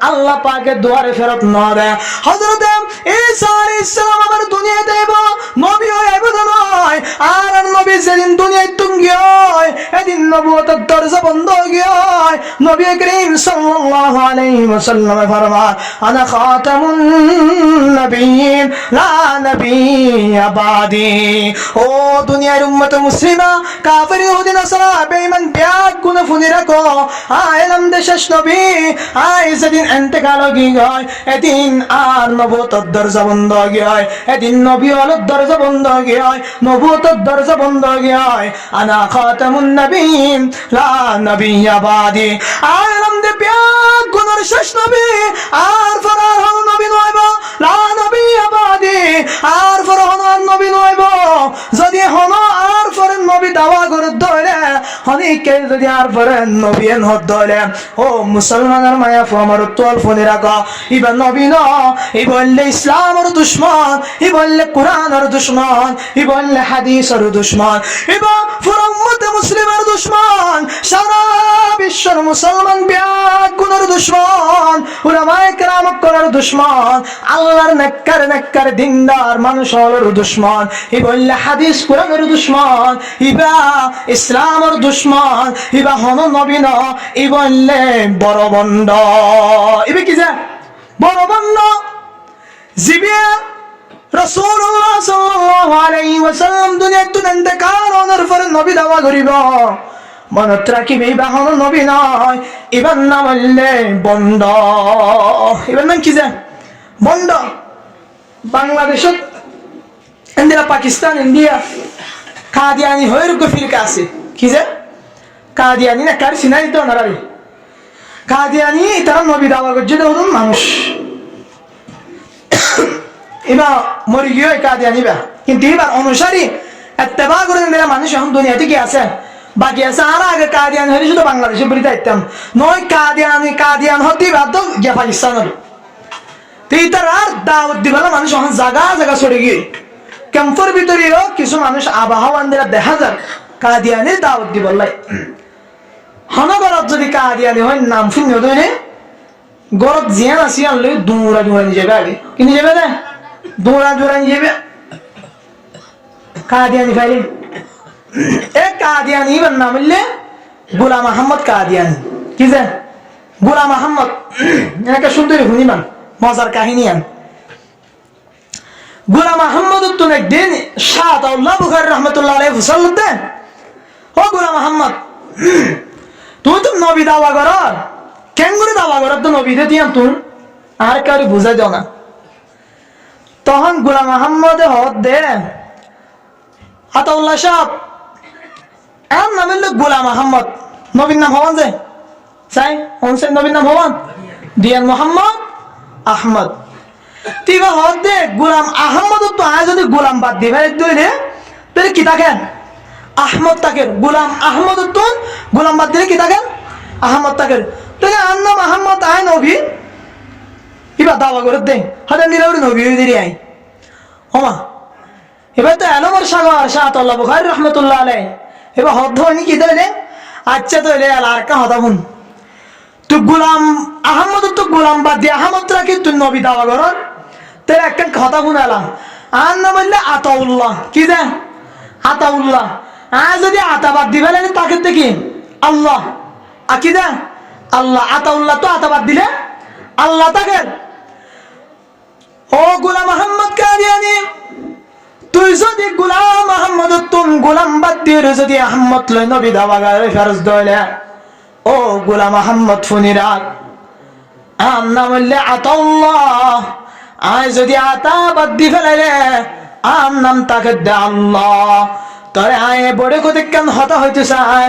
আল্লাহ পাকের দুয়ারে ফেরত না দেয় হযরত ঈসা আলাইহিস সালাম আমার দুনিয়াতে আইব নবী হয়ে আইব নয় আর নবী যেদিন দুনিয়ায় তুঙ্গি হয় এদিন নবুয়তের দরজা বন্ধ হয়ে হয় নবী করিম সাল্লাল্লাহু আলাইহি ওয়াসাল্লাম ফরমান আনা খাতামুন নবিয়্যিন লা নবিয়্যা বাদি ও দুনিয়ার উম্মত মুসলিমা কাফির ইহুদি নাসারা বেঈমান ব্যাগ গুনাহ ফুনি রাখো এলাম দে শেষ নবী যেদিন ইন্তেকাল হয়ে যায় এদিন আর নবুয়তের দরজা বন্ধ হয়ে হয় এদিন নবী হলের দরজা বন্ধ হয়ে হয় নবুয়তের দরজা বন্ধ হয়ে হয় আনা খাতামুন নবিয়্যিন লা নবিয়্যা বাদি এলাম দে ব্যাগ গুনার শেষ নবী আর ফরার হল নবী নয়ব লা নবিয়্যা বাদি আর ফর হল নবী নয়ব যদি হল আর ফর নবী দাওয়া করে ধরে হনিকে যদি আর ফর নবী এন হদ ধরে ও মুসলমানের মায়া আমার তোল ফোনে রাখা ইবা নবী ন ই বললে ইসলামের দুশমন ই বললে কোরআনের দুশমন ই বললে হাদিসের দুশমন ইবা পুরো উম্মত মুসলিমের দুশমন সারা বিশ্বের মুসলমান ব্যাগ গুনার দুশমন উলামায়ে কেরাম করার দুশমন আল্লাহর নেককার দিনদার মানুষ হলোর দুশমন ই বললে হাদিস কোরআনের দুশমন ইবা ইসলামের দুশমন ইবা হন নবী ন ই বললে বড় বন্ড ইবে কি যে বড় বন্ড জিবিয়া রাসূলুল্লাহ সাল্লাল্লাহু আলাইহি ওয়াসাল্লাম দুনিয়াতে ইন্তেকাল হওয়ার পরে নবী দাওয়া করিব মনত রাখিবে বাহন নবী নয়, এবার নাম হইলে বন্ড। এবার নাম কি যায়? বন্ড। বাংলাদেশত ইন্দিরা, পাকিস্তান, ইন্ডিয়া কাদিয়ানি হয়ে ফিরকা আছে। কি যে কাদিয়ানি না কার সিনাই তো নারারি কাদিয়ানি, তারা নবী দাওয়া করছে ধরুন মানুষ এবার মরি গিয়ে কাদিয়ানি বা, কিন্তু এবার অনুসারী এত্তেবা করে মানুষ এখন দুনিয়াতে কি আছে বাকি আছে। আর আগে কাদিয়ানি হলে শুধু বাংলাদেশে বলি দায়িত্বাম নয়, কাদিয়ান হতে বাধ্য গিয়া পাকিস্তানের। তার আর দাওয়াত দিবেলা মানুষ এখন জায়গা জায়গা ছড়ে গিয়ে ক্যাম্পের ভিতরেও কিছু মানুষ আবহাওয়া দেখা যায় কাদিয়ানি দাওয়াত দিবলাই। হনগরত যদি কাদিয়ানি হয় নাম শুনি হতো গরত জিয়ান আসি আনলে দৌড়া নিয়ে যাবে, আগে কিনে যাবে না দৌড়া নিয়ে যাবে কাদিয়ানি ফাইলে। এ কাদিয়ানি নাম হইলে গোলাম আহমদ কাদিয়ানি। কি যে গোলাম আহমদ এনেকে সুন্দরী শুনিমান মজার কাহিনী আন। গোলাম আহমদ উত্তর একদিন শাহতাউল্লাহ বুখারী রহমতুল্লাহ আলাইহি হুসাল দেন, ও গোলাম আহমদ তুমি তো নবী দাওয়া কর, কেন করে দাওয়া কর? তো নবী দিয়াম তুমি আর কারো বুঝাই দাও না। তখন গোলাম আহমদ হদ দে আতাউল্লাহ সাহেব এর নাম হইল গোলাম আহমদ, নবীর নাম হওয়ান যে চাই নবীর নাম হওয়ান দিয়ান মোহাম্মদ আহমদ। তিবা হদ দে গোলাম আহমদ তো আয় যদি গোলাম বাদ দিবে তাহলে কি থাকেন আহমদ থাকেন। গোলাম আহমদ তো গোলাম বাদ দিলে কি থাকেন আহমদ থাকেন। তাহলে আর নাম আহমদ আয় নবী এবার দাওয়া করে দে হাতে নিরাউরি নবী দিদি আই হমা। এবার তো এলমর সাগর শাহতাউল্লাহ বুখারী রহমতুল্লাহ আলাইহি এবার হদ হয়নি কি তাহলে আচ্ছা তো আর কা হতা শুন তুই গোলাম আহমদ তো গোলাম বাদ দিয়ে আহমদ রাখি তুই নবী দাওয়া কর, তাহলে একটা কথা শুনালাম আর নাম বললে আতাউল্লাহ। কি যে আতাউল্লাহ আর যদি আতা বাদ দিবে তাকে দেখি আল্লাহ কি দে আল্লাহ। আতাউল্লাহ তো আতা বাদ দিলে আল্লাহ তাকে। ও গোলাম আহমদ কাদিয়ানি তুই যদি গোলাম আহমদ তুম গোলাম বাদ দিয়ে যদি আহমদ লই নবী দাওয়া করে ফেরজ দইলে, ও গোলাম আহমদ ফোনি রাখ আম নাম হইলে আতাউল্লাহ। আয় যদি আতা বাদ দি ফেলাইলে আম নাম তাকে দে আল্লাহ। তরে আয় বড় কোতে কেন হতা হইতে চায়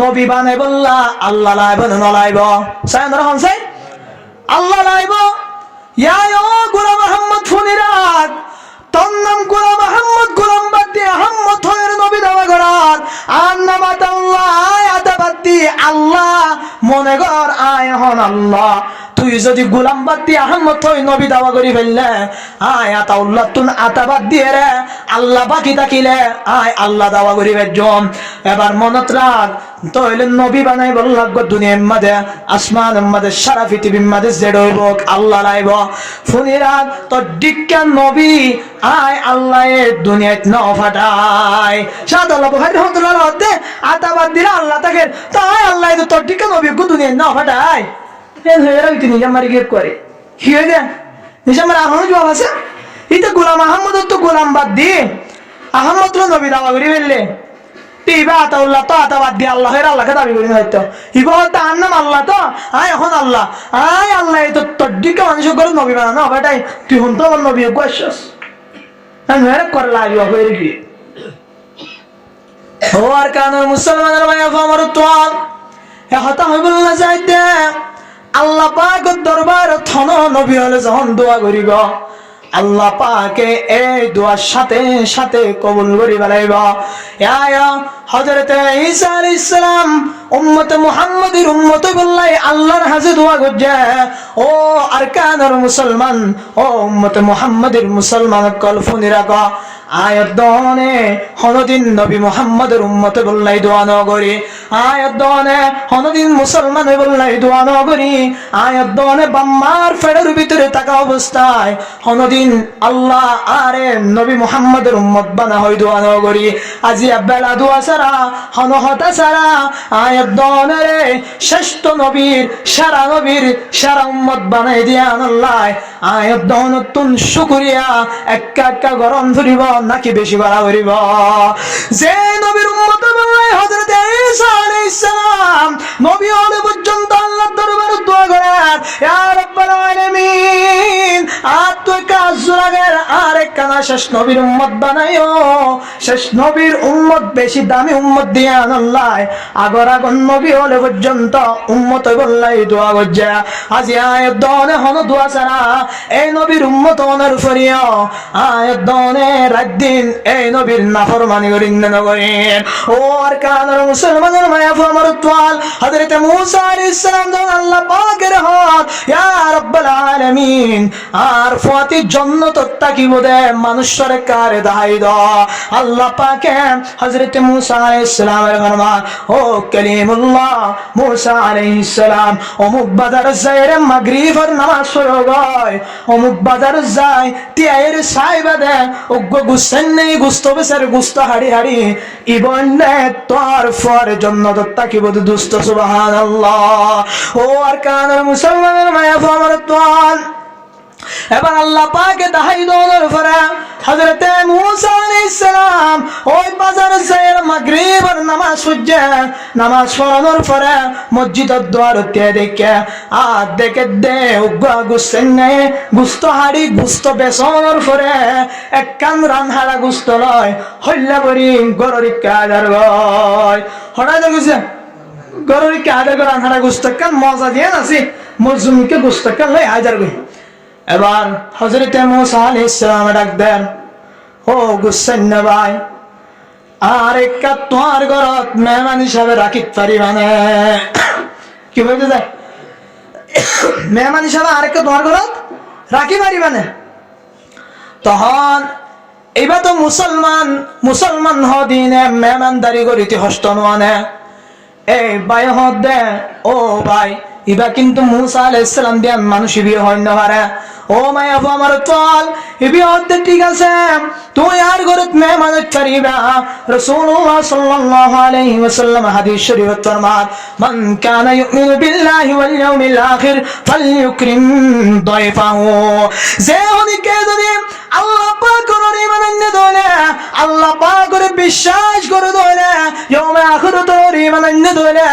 নবী বানাই বললা আল্লাহ লাইব নলাইব চাই নরহন চাই আল্লাহ লাইব। ইয়াই ও গোলাম আহমদ ফোনি রাখ তোর নাম গোলাম আহমদ, গোলাম বাদ দিয়ে আহমদ হয়ে নবী দাওয়া করার আর নাম আতাউল্লাহ। আয় আতা বাদ দিয়ে আল্লাহ মনে কর আয় হন আল্লাহ। তুই যদি গোলাম বাদ দিয়ে আহমদ হয়ে নবী দাওয়া করি ফেললে আয় আতাউল্লাহ তুন আতা বাদ দিয়ে রে আল্লাহ বাকি থাকিলে আয় আল্লাহ দাওয়া করি বেজম। এবার মনত রাখ তইলে নবী বানাই বল লাগবে দুনিয়ার মাঝে আসমান মাঝে সারা পৃথিবীর মাঝে জেড হইব আল্লাহ লাইব শুনি রাখ তোর ডিক্কা নবী আয় আল্লাহ এ দুনিয়াত ন ফাটায়। শাহতাউল্লাহ বুখারী রহমাতুল্লাহ হতে আতা বাদ দিলে আল্লাহ তাকে তাই আল্লাহ তোর ডিক্কা নবী দুনিয়াত ন ফাটায়। নিজামারি গেট করে কি হয়ে যায় নিজামার আহমদ জবাব আছে এটা গোলাম আহমদ তো গোলাম বাদ দিয়ে আহমদ নবী দাওয়া করি ফেললে ইবা আতাউল্লাহ তো আতা বাদ দিয়ে আল্লাহের আল্লাহকে দাবি করি হয়তো ইবা হয়তো আর নাম আল্লাহ তো আয় এখন আল্লাহ আয় আল্লাহ তো তোর দিকে মানুষ করে নবী বানানো বেটাই তুই হুন তো আমার নবী গোয়াস করে লাগবে হয়ে গিয়ে ও আর কান মুসলমানের ভাই আমার তো হতা হইব না যাইতে আল্লাহ পাকের দরবার থন নবী হলে যখন দোয়া করিব আল্লাহ পাকে এই দোয়ার সাথে সাথে কবুল করি ফেলাইব। হযরত ঈসা আলাইহিস সালাম উম্মত মুহাম্মাদের উম্মত বললাই আল্লাহর হাজে দোয়া করছে ও আরকানের মুসলমান ও উম্মত মুহাম্মাদের মুসলমান কলফুনি রাখো আয়াত দনে হনদিন নবী মুহাম্মাদের উম্মত বললাই দোয়া ন করি আয়াত দনে হনদিন মুসলমান বললাই দোয়া ন করি আয়াত দনে বাম্মার ফেডের ভিতরে থাকা অবস্থায় হনদিন আল্লাহ আরে নবী মুহাম্মাদের উম্মত বানা হই দোয়া ন করি আজি বেলা দোয়া সারা হনহতা সারা আয়াত দনে রে শ্রেষ্ঠ নবীর সারা উম্মত বানাই দিয়া আল্লাহ আয়াত দন তুন শুকরিয়া একা একা গরম ধরিব নাকি বেশি করা করিব? যে নবীর উম্মত বললে হযরত ঈসা আলাইহিস সালাম নবী হলে পর্যন্ত আল্লাহর দরবারে দোয়া করেন, ইয়া রাব্বাল আলামিন আর তুই কাজ লাগের আর একখানা শেষ নবীর উম্মত বানাইও, শেষ নবীর উম্মত বেশি দামি উম্মত দিয়ে আল্লাহ আগর আগন নবী হলে পর্যন্ত উম্মত বললাই দোয়া করছে। আজ আয়াত দনে হন দোয়া ছাড়া এই নবীর উম্মত অনার ফরিও আয়াত দনে রাত দিন এই নবীর নাফরমানি করেন না করেন। ও আর কানের মুসলমানের মায়া ফরমার তোয়াল হযরত মূসা আলাইহিস সালাম যখন আল্লাহ পাকের হাত ইয়া রাব্বাল আলামিন আর ফাতি জান্নাত তাকি বদে মানুষের কারে দাই দা আল্লাহ পাকে হযরত মূসা আলাইহিস সালামের ফরমান, ও কালিমুল্লাহ মূসা আলাইহিস সালাম অমুক বাজার যায়রে মাগরিবের নামাজ পড়ো গয়, অমুক বাজার যায় তিয়ায়ের সাইবাদে ওগো গুসেন নেই গুস্ত বেসের গুস্ত হাড়ি হাড়ি ইবনে তোর ফর জান্নাত তাকি বদে দুস্ত সুবহানাল্লাহ। ও আর কানের মুসলমানের মায়া ফরমার তোয়াল এবার আল্লাহ পাকে দাহাই দোনের পরে হযরত মূসা আলাইহিস সালাম ওই বাজারে যায় মাগরিবের নামাজ পড়ছে, নামাজ পড়ানোর পরে মসজিদের দুয়ারতে দেখে আর দেখে দে উগা গুছেন নাই গুস্ত হাড়ি গুস্ত বেসনের পরে এক কান রানহারা গুস্ত লয় হল্লা করি গররি কাদার গয় হঠাৎ গেছে গররি কাদার রানহারা গুস্ত কান মজা দিয়ে নাসি মজুমিকে গুস্ত কান লয় হাজার গই। এবার হযরত মূসা আলাইহিস সালাম ডাক দেন, ও গুসেন না ভাই আর একটা তোমার ঘরত মেহমান হিসাবে রাখিত পারিবা না? কি বলতে যায় মেহমান হিসাবে আরেকটা তোমার ঘরত রাখি পারিবা না? তখন এইবার তো মুসলমান হদিনে মেহমানদারি করিতে হস্ত নোয়ানে এই ভাই হদ দে ও ভাই ইবা কিন্তু মূসা আলাইহিস সালাম দিয়া মানুষ বিয়ে হয় না পারে। ও মায়া আমার চল ইবি হতে ঠিক আছে তুই আর ঘরত মেহমান করিবা। রাসূলুল্লাহ সাল্লাল্লাহু আলাইহি ওয়াসাল্লাম হাদিস শরীফত ফরমান, মান কানা ইউমিনু বিল্লাহি ওয়াল ইয়াউমিল আখির ফালইউকরিম দাইফাহু। যে ওদিকে যদি আল্লাহ পাকের ঈমান আনতে দলে আল্লাহ পাকের বিশ্বাস করে দলে ইয়াউমে আখিরাতের ঈমান আনতে দলে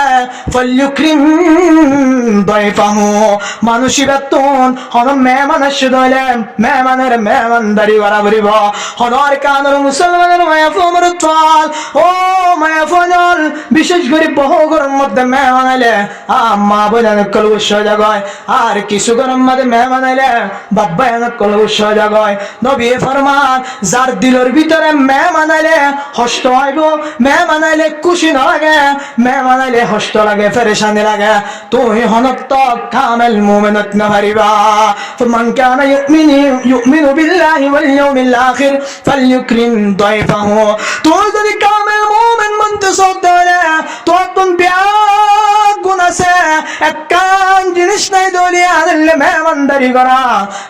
ফালইউকরিম দাইফাহু মানুষই বেতন হন মেহমান আসে দলে মেহমানের মেহমানদারি বরাবরিব হনর কানের মুসলমানের মায়া ফমর তোয়াল। ও মায়া ফনল বিশেষ করে বহু গরম মধ্যে মেহমান আইলে আম্মা বলেন কলব সজা গয় আর কিছু গরম মধ্যে মেহমান আইলে বাবা এন কলব সজা গয়। নবী ফরমান যার দিলের ভিতরে মেহমান আইলে হষ্ট হইব, মেহমান আইলে খুশি না লাগে, মেহমান আইলে হষ্ট লাগে পেরেশানি লাগে, তুই হনক তো কামেল মুমিনত না পারিবা। মান কানা ইউমিনু বিল্লাহি ওয়াল ইয়াউমিল আখির ফালইউকরিম দাইফাহু। তুই যদি কামেল মুমিন মনতে সদরে তোর তুন গুণ আছে একখান জিনিস নাই দলিয়া দিলে মেহমানদারি করা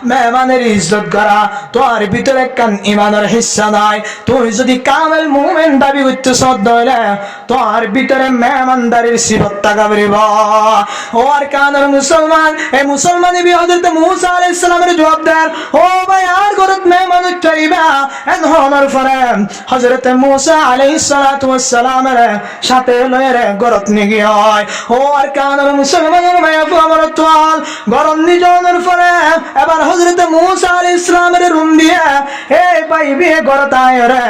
মেহমানের ইজ্জত করা তোর ভিতরে একখান ইমানের হিস্সা নাই। তুই যদি কামেল মুমিন দাবি করতে সদরে তোর ভিতরে মেহমানদারির সিফত থাকা পারিব। ও আর কানের মুসলমান এই মুসলমানি বি হযরত মূসা আলাইহিস সালামের জবাব দেন, ও ভাই আর ঘরত মেহমান করিবা এন হনর পরে হযরত মূসা আলাইহিস সালাতু ওয়াস সালামের সাথে লয়েরে ঘরত নিগি হয়। ও আর কানের মুসলমানের মায়া আমার তোয়াল গরম নিজনের পরে এবার হযরত মূসা আলাইহিস সালামের রুম দিয়ে এই ভাই বিয়ে ঘরত আয়রে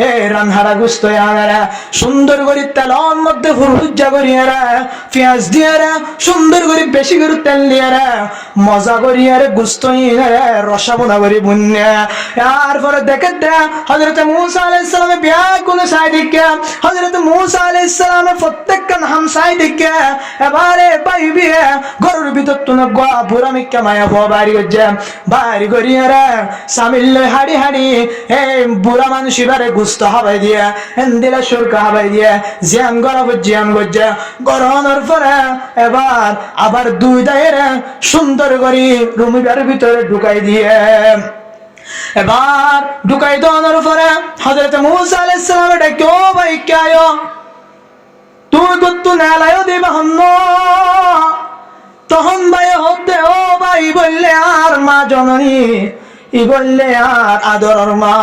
এই রানহারা গুস্ত আয়রে সুন্দর করে তেলর মধ্যে ফুরুজ্জা করিয়ে রে পেঁয়াজ দিয়ে রে সুন্দর করে বেশি করে তেল দিয়ে রে মজা করিয়ে রে গুস্ত রে রসা বোনা করি বুনে আর পরে দেখে দে হযরত মূসা আলাইহিস সালামের বিয়া কোন সাই দিকে হযরত মূসা আলাইহিস সালামের প্রত্যেকখান হামসাই দিকে এবারে ভাই বিয়ে গরুর ভিতর তুনে গা বুড়া মিক্কা মায়া হওয়া বাড়ি গিয়ে বাড়ি করিয়ে রে সামিল হাড়ি হাড়ি এই বুড়া মানুষ এবারে গুস্ত হাবাই দিয়ে হেন্দিলা সুরকা হাবাই দিয়ে জিয়ান গরব জিয়ান গজ্জা গরনের পরে এবার আবার দুই দায়ের সুন্দর করে রুমিবার ভিতরে ঢুকাই দিয়ে এবার ঢুকাই দেওয়ার পরে হযরত মূসা আলাইহিস সালাম ডাকে, ও ভাই কে আয়ো তুই কত নেলায়ও দিবা হন্ন। তখন ভাই হতে ও ভাই বললে আর মা জননী ই বললে আর আদরের মা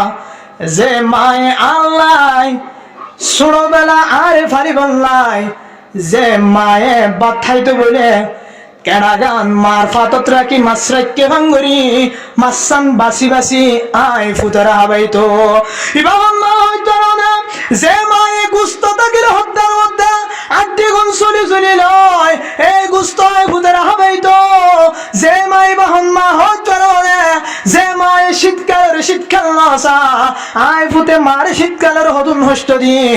যে মায়ে আল্লাহ ছোটবেলা আরে ফারি বললাই যে মায়ে বাথাইতো বলে কেডা গান মার ফাতত রাখি মাছ রাখকে ভাঙ্গরি মাসান বাসি বাসি আয় ফুতারা হাবাইতো ইবাম মা হইতো না যে মায়ে গুস্ত তাকির হদ্দার মধ্যে আড্ডি গুণ চলি চলি লয় এই গুস্ত ফুতারা হাবাইতো যে মাই বাহন মা হইতো না যে মায়ে শীতকাল নসা আয় ফুতে মার শীতকালের হদুন হষ্ট দিয়ে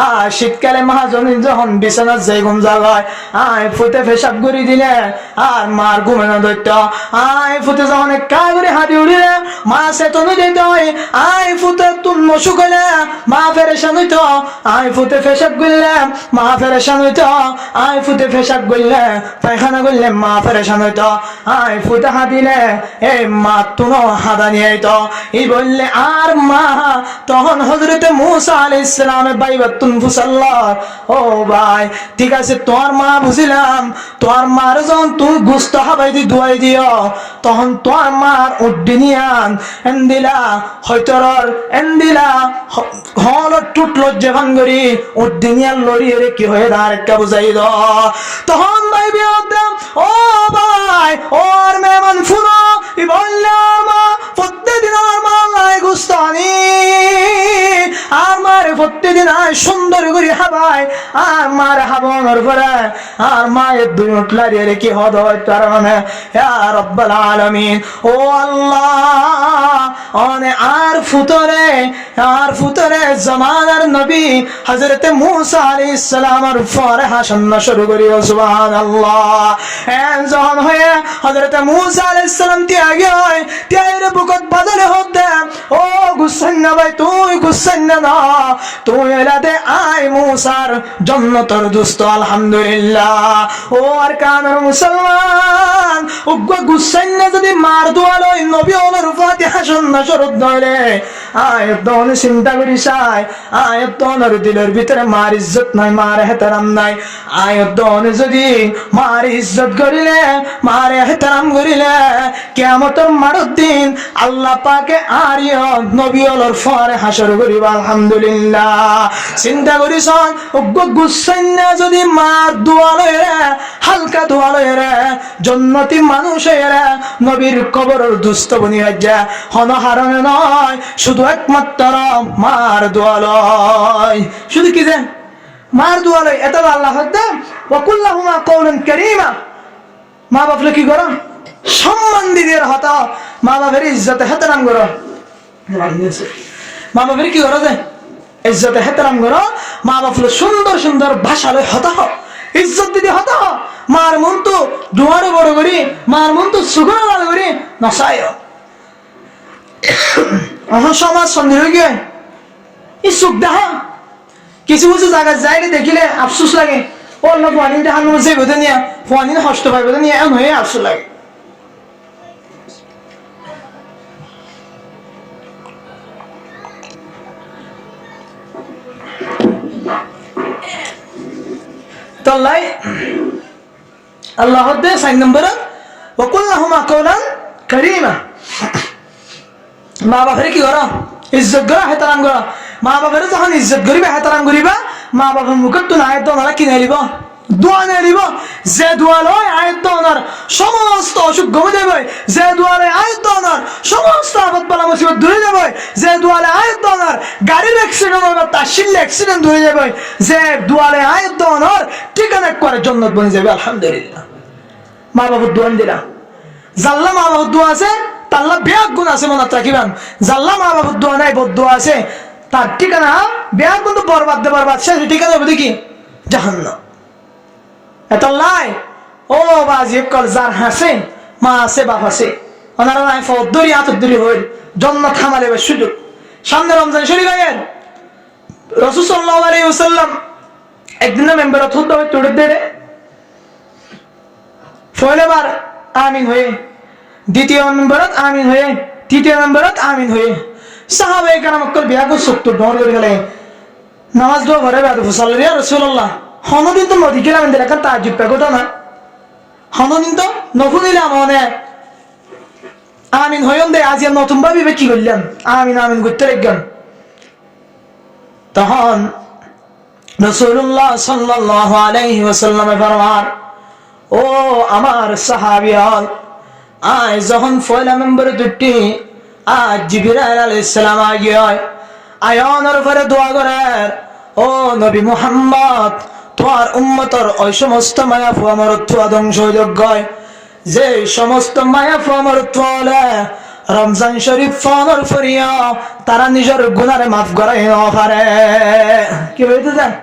আর শীতকালে মহাজনী যখন বিছানার যাই গুম জাগায় আয় ফুতে পেশাব করি দিলে আর মার ঘুমে না ধরত আয় ফুতে যখন কাগরে হাতি উড়িলে মা চেতন দিত আয় ফুতে তুন মশু গেলে মা ফেরেশান হইত আয় ফুতে পেশাব করলে মা ফেরেশান হইত আয় ফুতে পেশাব করলে পায়খানা করলে মা ফেরেশান হইত আয় ফুতে হাতিলে এই মা তুনো হাদা নিয়ে আইত এই বললে আর মা তখন হযরতে মূসা আলাইহিস সালামের বাইবাতুন ফুসাল্লাহ ও ভাই ঠিক আছে তোর মা বুঝিলাম তোর মার যখন তুই গুস্ত হাবাই দি দুয়াই দিও তখন তোর মার উড্ডিনিয়ান এন্দিলা হয়তরর এন্দিলা হল টুট লজ্জে ভাঙ্গরি উড্ডিনিয়ান লড়িয়ে রে কি হয়ে দাঁড় একটা বুঝাই দ তখন ভাই বিয়াদাম ও ভাই ওর মেহমান ফুনো ই বললে মা প্রত্যেকদিন আর মা লাই গুস্তানি আর মারে প্রত্যেকদিন আয় সুন্দর করে হাবাই আর মার হাবানোর পরে আর মায়ের দুই উঠলারি রে কি হদ হয় তার মানে ইয়া রব্বাল আলামিন ও আল্লাহ অনে আর ফুতরে জামানার নবী হযরতে মূসা আলাইহিস সালামের পরে হাসান শুরু করিও সুবহানাল্লাহ এন যখন হয়ে হযরতে মূসা আলাইহিস সালাম ত্যাগে হয় ত্যাগের বুকত বাদলে হতে ও গুসাইনা ভাই তুই গুসাইনা না তুই এলাতে আয় মূসার জান্নাতের দোস্ত আলহামদুলিল্লাহ ও আর কানের মুসলমান উগ্র গুসাইনা যদি মার দোয়ালই নবী ওনার ফাতিহা শুননা শরৎ ধরে আয়াত দন চিন্তা করি চাই আয়াত দনের দিলের ভিতরে মার ইজ্জত নাই মার এহতারাম নাই আয়াত দন যদি মার ইজ্জত করিলে মার এহতারাম করিলে কিয়ামতের মারুদ দিন আল্লাহ পাকে আরিয় নবী ওনার পরে হাসর করিবা আলহামদুলিল্লাহ চিন্তা করিস উগ্র গুসাইনা যদি মার দোয়ালই হালকা দোয়ালই রে জন্নতি মানুষ রে নবীর কবরের দুস্থ বনি হজ্জা হনহারণে নয় শুধু একমাত্র মার দোয়ালয় শুধু কি যে মার দোয়ালয় এটা আল্লাহ হদ্দা ওয়াকুল্লাহুমা কওলান কারীমা মা বাপলে কি করো সম্মান দিয়ে হতা মা বাপের ইজ্জতে হেতরাম করো মা বাপের কি করো যে ইজ্জতে হেতরাম করো মা বাপলে সুন্দর সুন্দর ভাষা লয় হতা ইজ্জত দিদি হতা মার মন তো দুয়ারে বড় করি মার মন তো সুগর লাল করি নসায় এখন সমাজ সন্দেহ হয়ে গিয়ে এই সুখ দেখা কিছু কিছু জায়গা যাইলে দেখিলে আফসোস লাগে ও না ফোয়ানিন দেখানো যে বেঁধে নিয়ে ফোয়ানিন হস্ত পাই বেঁধে নিয়ে এমন হয়ে আফসোস লাগে তল্লাই আল্লাহ হদ্দে 4 নম্বর ওয়াকুল্লাহুমা কওলান কারীমা মা বাপের কি করো ইজ্জত করা হেতারাম করো মা বাপের যখন ইজ্জত করিবা হেতারাম করিবা মা বাপের মুখত তো আয়াত ওনারা কিনে নিব দোয়া নিয়ে নিব যে দোয়া লয় আয়াত ওনার সমস্ত অসুখ কমে যাবে যে দোয়ালে আয়াত ওনার সমস্ত আপদ বালা মুসিবত দূরে যাবে যে দোয়ালে আয়াত ওনার গাড়ির অ্যাক্সিডেন্ট হবে তার শিল্লে অ্যাক্সিডেন্ট হয়ে যাবে যে দোয়ালে আয়াত ওনার ঠিকানা করে জান্নাত বনে যাবে আলহামদুলিল্লাহ মা বাবার দোয়া দিলা জাল্লা মা বাবার দোয়া আছে তাল্লা ব্যাগ গুণ আছে মনে রাখিবেন জাল্লা মা বাবার দোয়া নাই বদুয়া আছে তার ঠিকানা ব্যাগ গুণ তো বরবাদ দে বরবাদ সে ঠিকানা হবে দেখি জাহান্নাম এত লাই ও বাজি কল যার হাসে মা আছে বাপ আছে ওনারা নাই ফদরি আতদরি হইল জান্নাত থামালে সুযোগ সামনে রমজান শরীফ আয়ের রাসূল সাল্লাল্লাহু আলাইহি ওয়াসাল্লাম একদিন মেম্বার খুতবা তোড়ে দেড়ে পয়লাবার আমিন হয়ে দ্বিতীয় নম্বরত আমিন হয়ে তৃতীয় নম্বরত আমিন হয়ে সাহাবায়ে কেরাম কল বিয়াগো সক্ত ডর করে গেলে নামাজ দো ঘরে বাদ ফসল রিয়া রাসূলুল্লাহ হনদিন তো নদী গেলাম দেখা তাজ্জুব পেগোটা না হনদিন তো নফুনিলাম মনে আমিন হইন দে আজ নতুন ভাবি কি করলাম আমিন আমিন করতে লাগলাম তখন রাসূলুল্লাহ সাল্লাল্লাহু আলাইহি ওয়াসাল্লাম ফরমান, ও আমার সাহাবীগণ, আজ যখন পয়লা নম্বর দুটি আজ জিবরাইল আলাইহিস সালাম আয় আয়নের উপরে দোয়া করেন, ও নবী মুহাম্মদ, তোমার উম্মতর ওই সমস্ত মায়া ফুয়া মরত্ব ধ্বংস যোগ্য, যে সমস্ত মায়া ফুয়া মরত্ব হলে রমজান শরীফ পালন করিয়া তারা নিজের গুনারে মাফ করাই না পারে। কি বলতে চায়?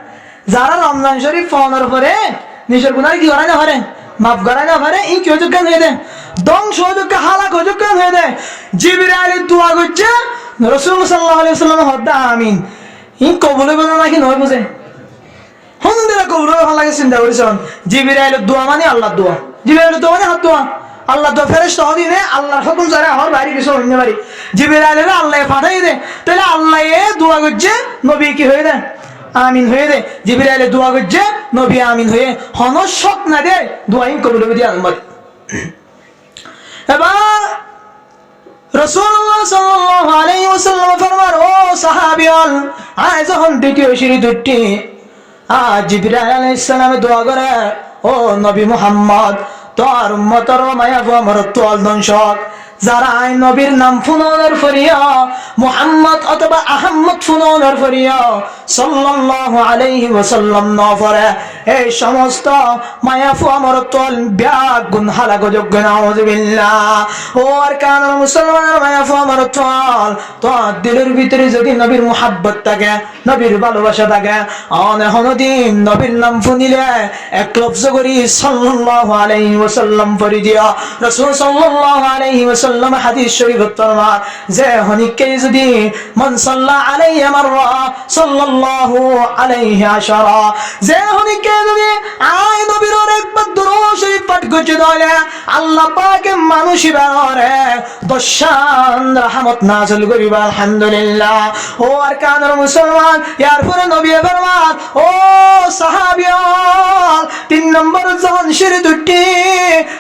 যারা রমজান শরীফ পালনের পরে নিজের গুনারে কি করাই না পারে, মাফ করাই না পারে, ই কি অযোগ্য হয়ে দেয়, ধ্বংস অযোগ্য, হালাক অযোগ্য হয়ে দেয়। জিবরাইল দোয়া করছে, রাসূল সাল্লাল্লাহু আলাইহি ওয়াসাল্লাম হদ্দা আমিন, ই কবুল হবে নাকি নয় বুঝে হন্দিরা কবুল হবে ভালো লাগে চিন্তা করেছেন। জিবরাইলের দোয়া মানে আল্লাহর দোয়া, জিবরাইলের দোয়া মানে হাত দোয়া, আল্লাহ দোয়া ফেরেশতা দিনে আল্লাহর হুকুম ছাড়া আমার বাড়ি কিছু হইতে পারি, জিবরাইলের আল্লাহ পাঠাই দে, তাহলে আল্লাহ দোয়া করছে, নবী কি হয়ে দেয়, আমিন হয়ে দে। জিবরাইলে দোয়া করছে, নবী আমিন হয়ে হনশক না দে, দোয়াই কবুল হবে দিয়ে আলমারি। এবার রাসূলুল্লাহ সাল্লাল্লাহু আলাইহি ওয়াসাল্লাম ফরমান, ও সাহাবীগণ, আজ যখন দ্বিতীয় সিঁড়ি দুটি আজ জিবরাইল আলাইহিস সালামে দোয়া করে, ও নবী মুহাম্মদ, তোর উম্মতর মায়া ফুয়া মরত্ব দংশক, যারা আই নবীর নাম ফুননের ফরিয়া মুহাম্মদ অথবা আহমদ ফুননের ফরিয়া সাল্লাল্লাহু আলাইহি ওয়াসাল্লাম না পড়ে, এই সমস্ত মায়া ফুয়া মরত্ব ব্যাগ গুণ হালাক যোগ্য, নাউযুবিল্লাহ। ও আর কানের মুসলমানের মায়া ফুয়া মরত্ব, তো দিলের ভিতরে যদি নবীর মুহাব্বত থাকে, নবীর ভালোবাসা থাকে, অনেকদিন নবীর নাম ফুনিলে এক লফজ করি সাল্লাল্লাহু আলাইহি ওয়াসাল্লাম পড়ি দিয়া। রাসূল সাল্লাল্লাহু আলাইহি ওয়াসাল্লাম হাদিস শরীফ ফরমান যে হনিকে যদি মান সাল্লা আলাইহি মাররা সাল্লাল্লাহু আলাইহি আশারা, যে হনিকে যদি আয় নবীর একবার দুরূদ শরীফ পাঠ করতে দলে আল্লাহ পাকে মানুষই বারে দশান রহমত নাযিল করিবা। আলহামদুলিল্লাহ। ও আর কানের মুসলমান, ইয়ার পরে নবী ফরমান, ও সাহাবীগণ, 3 নম্বর যখন সিঁড়ি দুটি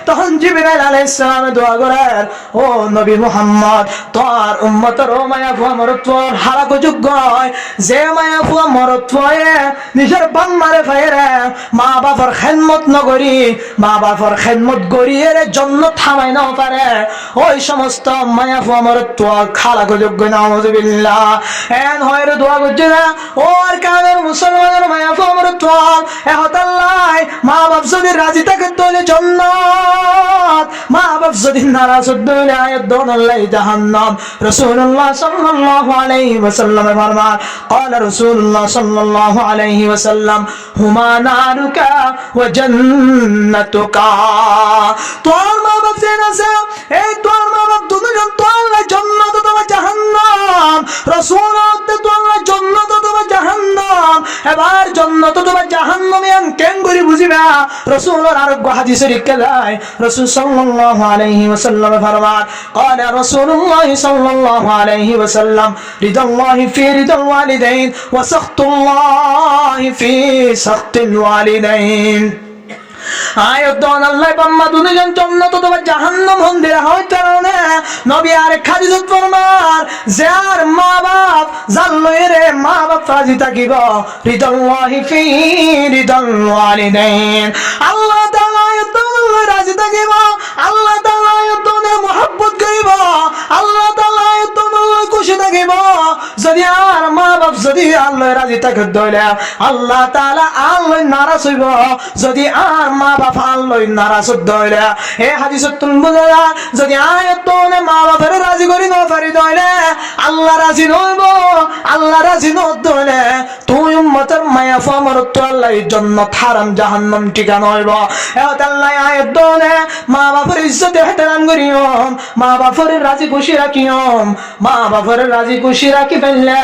তখন জিবরাইল আলাইহিস সালাম দোয়া করেন, ও নবী মুহাম্মদ, তোর উম্মতের মায়া ফুয়া মরত্ব হালাক যোগ্য, যে মায়া ফুয়া মরত্ব নিজের বান মারে ফাইরে মা বাবার খেদমত নগরি, মা বাবার খেদমত গড়িয়ে জান্নাত থামাই না পারে, ওই সমস্ত মায়া ফুয়া মরত্ব হালাক যোগ্য, নাউযুবিল্লাহ। এন হয়রে দোয়া করছে না, ও আর কানের মুসলমানের মায়া ফুয়া মরত্ব এহতাল্লাহ, মা বাপ যদি রাজি থাকে তাহলে জান্নাত, মা বাপ যদি নারাজ হলে আয়াত দোনাল্লাহ জাহান্নাম। রাসূলুল্লাহ সাল্লাল্লাহু আলাইহি ওয়াসাল্লাম ফরমান, قال رسول الله صلى الله عليه وسلم هما نارك وجنتك। তোর মা বাপ আছে, এই তোর মা বাপ দুজন তোর জান্নাত অথবা জাহান্নাম, রাসূল তোর জান্নাত অথবা জাহান্নাম। এবার জান্নাত অথবা জাহান্নামে কেন করে বুঝিবা? রাসূলের আরেক হাদিসে লিখে যায়, রাসূল সাল্লাল্লাহু আলাইহি ওয়াসাল্লাম ফরমান, قال رسول الله صلى الله عليه وسلم رضا الله في رضا الوالدين وسخط الله في سخط الوالدين। আয়াতন আল্লাহ বাম্মা দুজন জান্নাত অথবা জাহান্নাম হন্দে হইতে না। নবী আরেক হাদিসে ফরমান, যার মা বাপ জাল্লয়রে মা বাপ রাজি থাকিব, রিদাল্লাহি ফি রিদাল ওয়ালিদাইন, আল্লাহ তাআলা আয়াতন রাজি থাকিব, আল্লাহ তাআলা আয়াতন মুহাব্বত করিব, আল্লাহ তাআলা আয়াতন খুশি থাকিব। যদি আর মা বাপ যদি আল্লাহ রাজি থাকে দইলে আল্লাহ তাআলা আল্লাহ নারাজ হইব, যদি আর মা বাপ আল্লাহ নারাজ দইলে এই হাদিসত তুমি বুঝা, যদি আয়াতন মা বাপের রাজি করি না পারি দইলে আল্লাহ রাজি নইব, আল্লাহ রাজি ন দইলে তুই উম্মতের মায়া ফামরত আল্লাহ জান্নাত হারাম জাহান্নাম ঠিকানা হইব। এত আল্লাহ আয়াতন মা বাপের ইজ্জত এহতেরাম করিও, মা বাপের রাজি খুশি রাখিও, মা বাপের রাজি খুশি রাখি ফেললে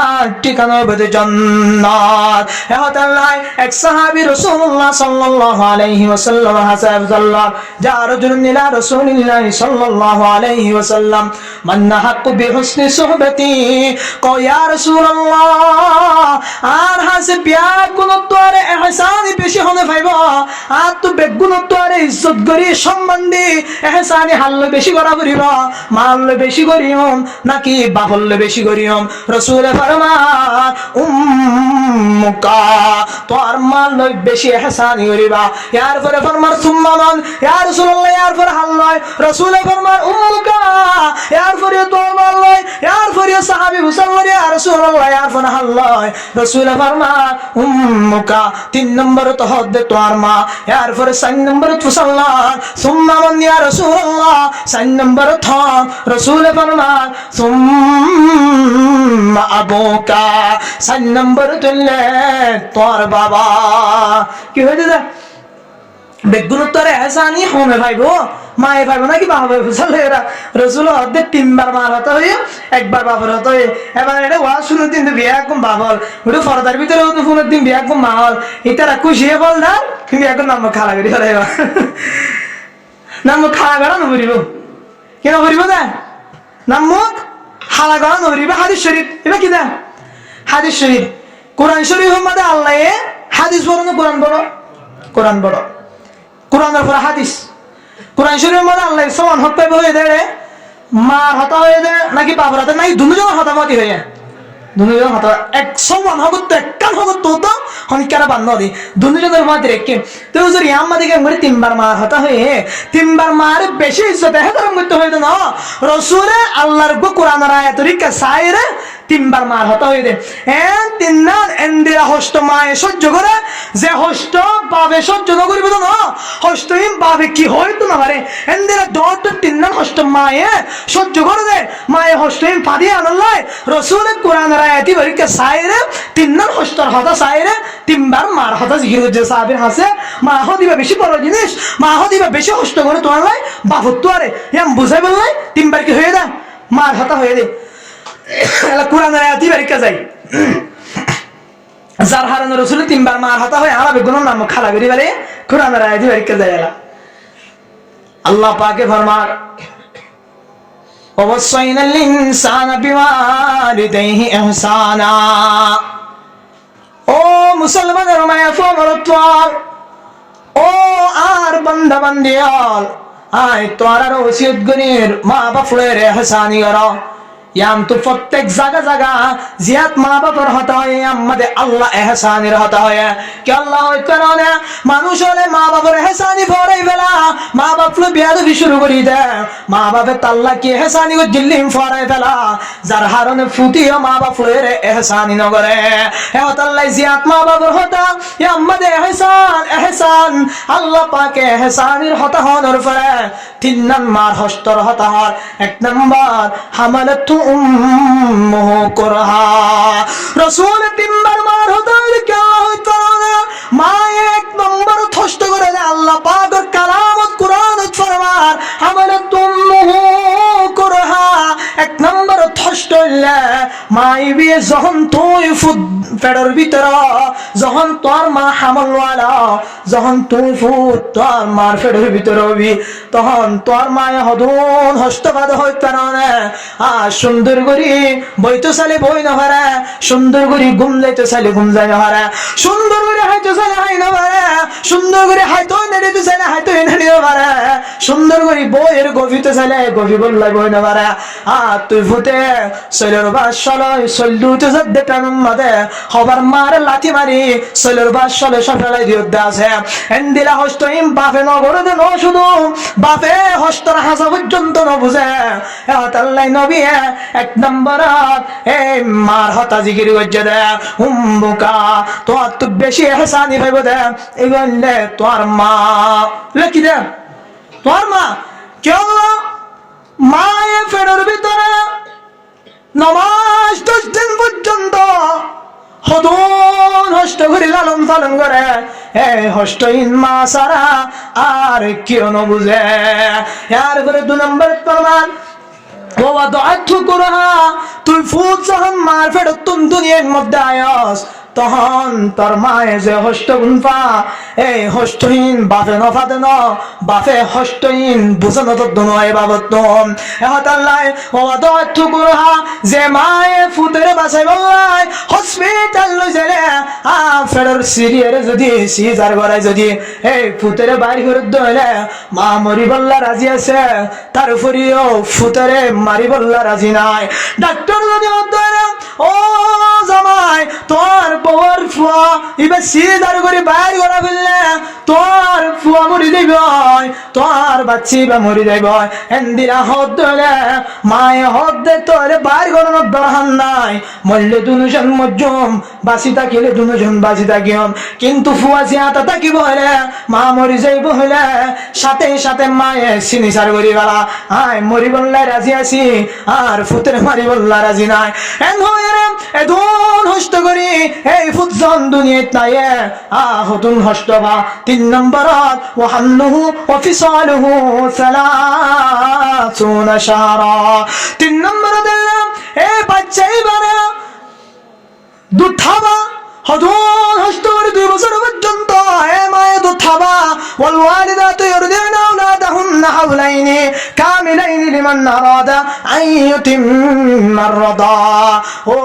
আর ঠিকানা হইব জান্নাত। এত আল্লাহ এক সাহাবী রাসূলুল্লাহ সাল্লাল্লাহু আলাইহি ওয়াসাল্লাম হাসাবুল্লাহ যা রাজুলুন ইলা রাসূলিল্লাহ সাল্লাল্লাহু আলাইহি ওয়াসাল্লাম মান নাহাক্কু বিহুসনি সুহবাতি প্রতি কয় ইয়া রাসূলুল্লাহ আর হাসে বিয়াক গুণত্ব আর ইহসানি বেশি হনে পাইব আর তো বেগুণত্ব আর ইজ্জত করি সম্মান দি ইহসানি হাল্লে বেশি করা করিব মাল্লে বেশি করিম নাকি বাহল্লে বেশি করিম রাসূলে ফরমান উম্মুকা তোর মাল্লে বেশি ইহসানি করিবা ইয়ার পরে ফরমান সুম্মা মান ইয়া রাসূলুল্লাহ ইয়ার পরে হাল্লে রাসূলে ফরমান উম্মুকা ইয়ার পরে তোর মাল্লে ইয়ার পরে সাহাবী মুসলমান ইয়া রাসূলুল্লাহ ইয়ার পরে হাল্লে রাসূলে ফরমান উম্মুকা তিন নম্বর তো হদ্দে তোর মা ইয়ার পরে চার নম্বর তুসাল্লাহ সুম্মা মান ইয়া রাসূলুল্লাহ চার নম্বর থ রাসূলে ফরমান সুম্মা আবুকা চার নম্বর তুললে তোর বাবা কি হয়ে যায় বেগুনত্তরে এহসানি হোমে ভাইবো মায়ে ভাইবো নাকি বাবা ভাইবো চলে এরা রসুল অর্ধেক তিনবার মার হতে হয়ে একবার বাবার হতে হয়ে এবার এটা ওয়াজ শুনে দিন বিয়ে একদম বাবল ওটা ফরদার ভিতরে ফোনের দিন বিয়ে একদম মাহল এটারা খুশিয়ে বল না কিন্তু এখন নাম খালা করি হলে নাম খালা করা নবরিব কেন করিব না নাম মুখ হালা করা নবরিব হাদিস শরীফ এবার কি দা হাদিস শরীফ কোরআন শরীফ মধ্যে আল্লাহ হাদিস বড় না কোরআন বড় কোরআন বড় কোরআনের পরে হাদিস কোরআন শরীফের মধ্যে আল্লাহ সমান হক পাইব হয়ে দেয় মার হতা হয়ে যায় নাকি বাবার হাতে নাকি দুজন হতামতি হয়ে দুজন হতা এক সমান হক তো একখান হক তো তো হনিকারা বান্ধ দি দুজনের মধ্যে রেখে তো হুজুর ইয়াম্মা দিকে করে তিনবার মার হতা হয়ে তিনবার মার বেশি ইজ্জত হে তার মধ্যে হইতো না রাসূলে আল্লাহর কোরআনের আয়াত রিকা সাইরে তিনবার মার হতা হয়ে দে তিন না এন্দিরা হস্ত মায়ে সহ্য করে যে হস্ত বাবে সহ্য না করিব না হস্তহীন বাবে কি হইতো না পারে এন্দিরা দট তিন না হস্ত মায়ে সহ্য করে দে মায়ে হস্তহীন ফাদি আনলাই রাসূলের কোরআনের আয়াতি বরিকে সাইরে তিন না হস্তর হতা সাইরে তিনবার মার হতা জিকির যে সাহাবীর হাসে মা হদিবা বেশি বড় জিনিস মা হদিবা বেশি হস্ত করে তোমার লাই বাবুত্ব আরে এম বুঝাই বললাই তিনবার কি হয়ে দে মার হতা হয়ে দে কোরআনের আয়াতি বারিকা যাই যার হারানো রসুল তিনবার মার হাতা হয় আলাবে গুণ নাম খালা করি বলে কোরআনের আয়াতি বারিকা যাই আল্লাহ পাকে ফরমান ওয়াসাইনাল ইনসানা বিওয়ালিদাইহি ইহসানা ও মুসলমানের মায়া ফমরতওয়াল ও আর বান্দা বান্দিয়াল আয় তোরার ওসিয়ত গনির মা বাপের ইহসানি করো ইয়াম তো প্রত্যেক জায়গা জায়গা জিয়াত মা বাবার হতা হয় আমাদের আল্লাহ এহসানের হতা হয় কি আল্লাহ ওই কারণে মানুষ হলে মা বাবার এহসানি ফরাই ফেলা মা বাপলো বিয়াদবি শুরু করি দেয় মা বাপের তাল্লা কি এহসানি ও জিল্লিম ফরাই ফেলা যার হারণে ফুটিও মা বাপের এহসানি নগরে এহতাল্লাহ জিয়াত মা বাবার হতা আমাদের এহসান এহসান আল্লাহ পাকে এহসানের হতা হওয়ার পরে তিন নম্বর হস্তর হতা হওয়ার এক নম্বর হামালাতু উম্মুহু কুরহা রাসূল তিনবার মার হতা হইলে কি হইতো না মা এক নম্বর থষ্ট করে দেয় আল্লাহ পাকের কালামত কোরআন ফরমান হামালাতু উম্মুহু কুরহা এক নম্বর থষ্ট হইলে মাই বিয়ে যখন তুই পেটের ভিতর যখন তোর মা হামলওয়ালা যখন তুই ফুট তোর মার পেটের ভিতর হবি তখন তোর মায়ে হদুন হস্তবাদ হইতে না আর সুন্দর করি বইতে চালে বই না পারে সুন্দর করি ঘুম যাইতে চালে ঘুম যায় না পারে সুন্দর করে হাইতে চালে হাই না পারে সুন্দর করে হাইতো নেড়িতে চালে হাইতো নেড়িতে পারে সুন্দর করে বইয়ের গভীতে চালে গভী বললাই বই না পারে আর তুই ফুটে শৈলের বাস চলয় চলুতে যাতে টানুম মাদে হবার মারে লাঠি মারি শৈলের বাস চলে সফেলাই দিয়ে আছে এন্দিলা হস্তহীন বাপে নগরে দে ন শুধু বাপে হস্তর হাসা পর্যন্ত ন বুঝে তাল্লাই নবী এক নম্বর এই মার হতা জিকির করছে দে হুম্বুকা তোর তো বেশি এহসানি ভাইব দে এই বললে তোর মা লেখি দে তোর মা কেউ মায়ের ফেরোর ভিতরে নমাজ 10 দিন পর্যন্ত হদুন হস্ত করে লালন পালন করে এই হস্তহীন মা সারা আর কেউ ন বুঝে এর পরে 2 নম্বর প্রমাণ তুই ফুট যখন মার ফেরত তুম দুনিয়ার মধ্যে আয়াস তখন তোর মায়ে যে হষ্ট গুনফা এই হষ্টহীন বাপে নফাতে ন বাপে হষ্টহীন বুঝানো তো নয় বাবত তোম এহতাল্লাই ও তো ঠুকুরহা যে মায়ে ফুতের বাসাই বললাই হসপিটাল লই যালে ফেরর সিরিয়ার যদি সিজার গড়াই যদি এই ফুতের বাড়ি করে দইলে মা মরি বললা রাজি আছে তার উপরেও ফুতেরে মারি বললা রাজি নাই ডাক্তার যদি দইলে ও জামাই তোর বউর ফুয়া এবার সিজার করে বাইর করা ফেললে তোর ফুয়া মরি যাইব তোর বাচ্চি বা মরি যাইব এন্দিরা হদ দইলে মায়ে হদ দে তোর বাইর করানোর দরকার নাই মরলে দুজন মজ্জুম বাসি থাকিলে দুজন বাসি থাকিম কিন্তু ফুয়া জিয়াতা থাকিব হলে মা মরি যাইব হলে সাথে সাথে মায়ে সিনিসার করি গেলা আয় মরি বললে রাজি আছি আর ফুতের মারি বললা রাজি নাই এন হয়ে এদুন হস্ত করি এই ফুতজন দুনিয়াত নাইয়ে হতুন হস্ত বা 3 নম্বরত ওয়াহান্নুহু ওয়া ফিসালুহু 30 শাহরা 3 নম্বরত এই বাচ্চাই বারে দুধ খাবা হতুন হস্ত করে 2 বছর পর্যন্ত এ মায়ে দুধ খাবা ওয়াল ওয়ালিদাতু ইরদিনা আওলাদাহুন্না হাওলাইনি কামিলাইনি লিমান আরাদা আন ইউতিম্মার রাদা ও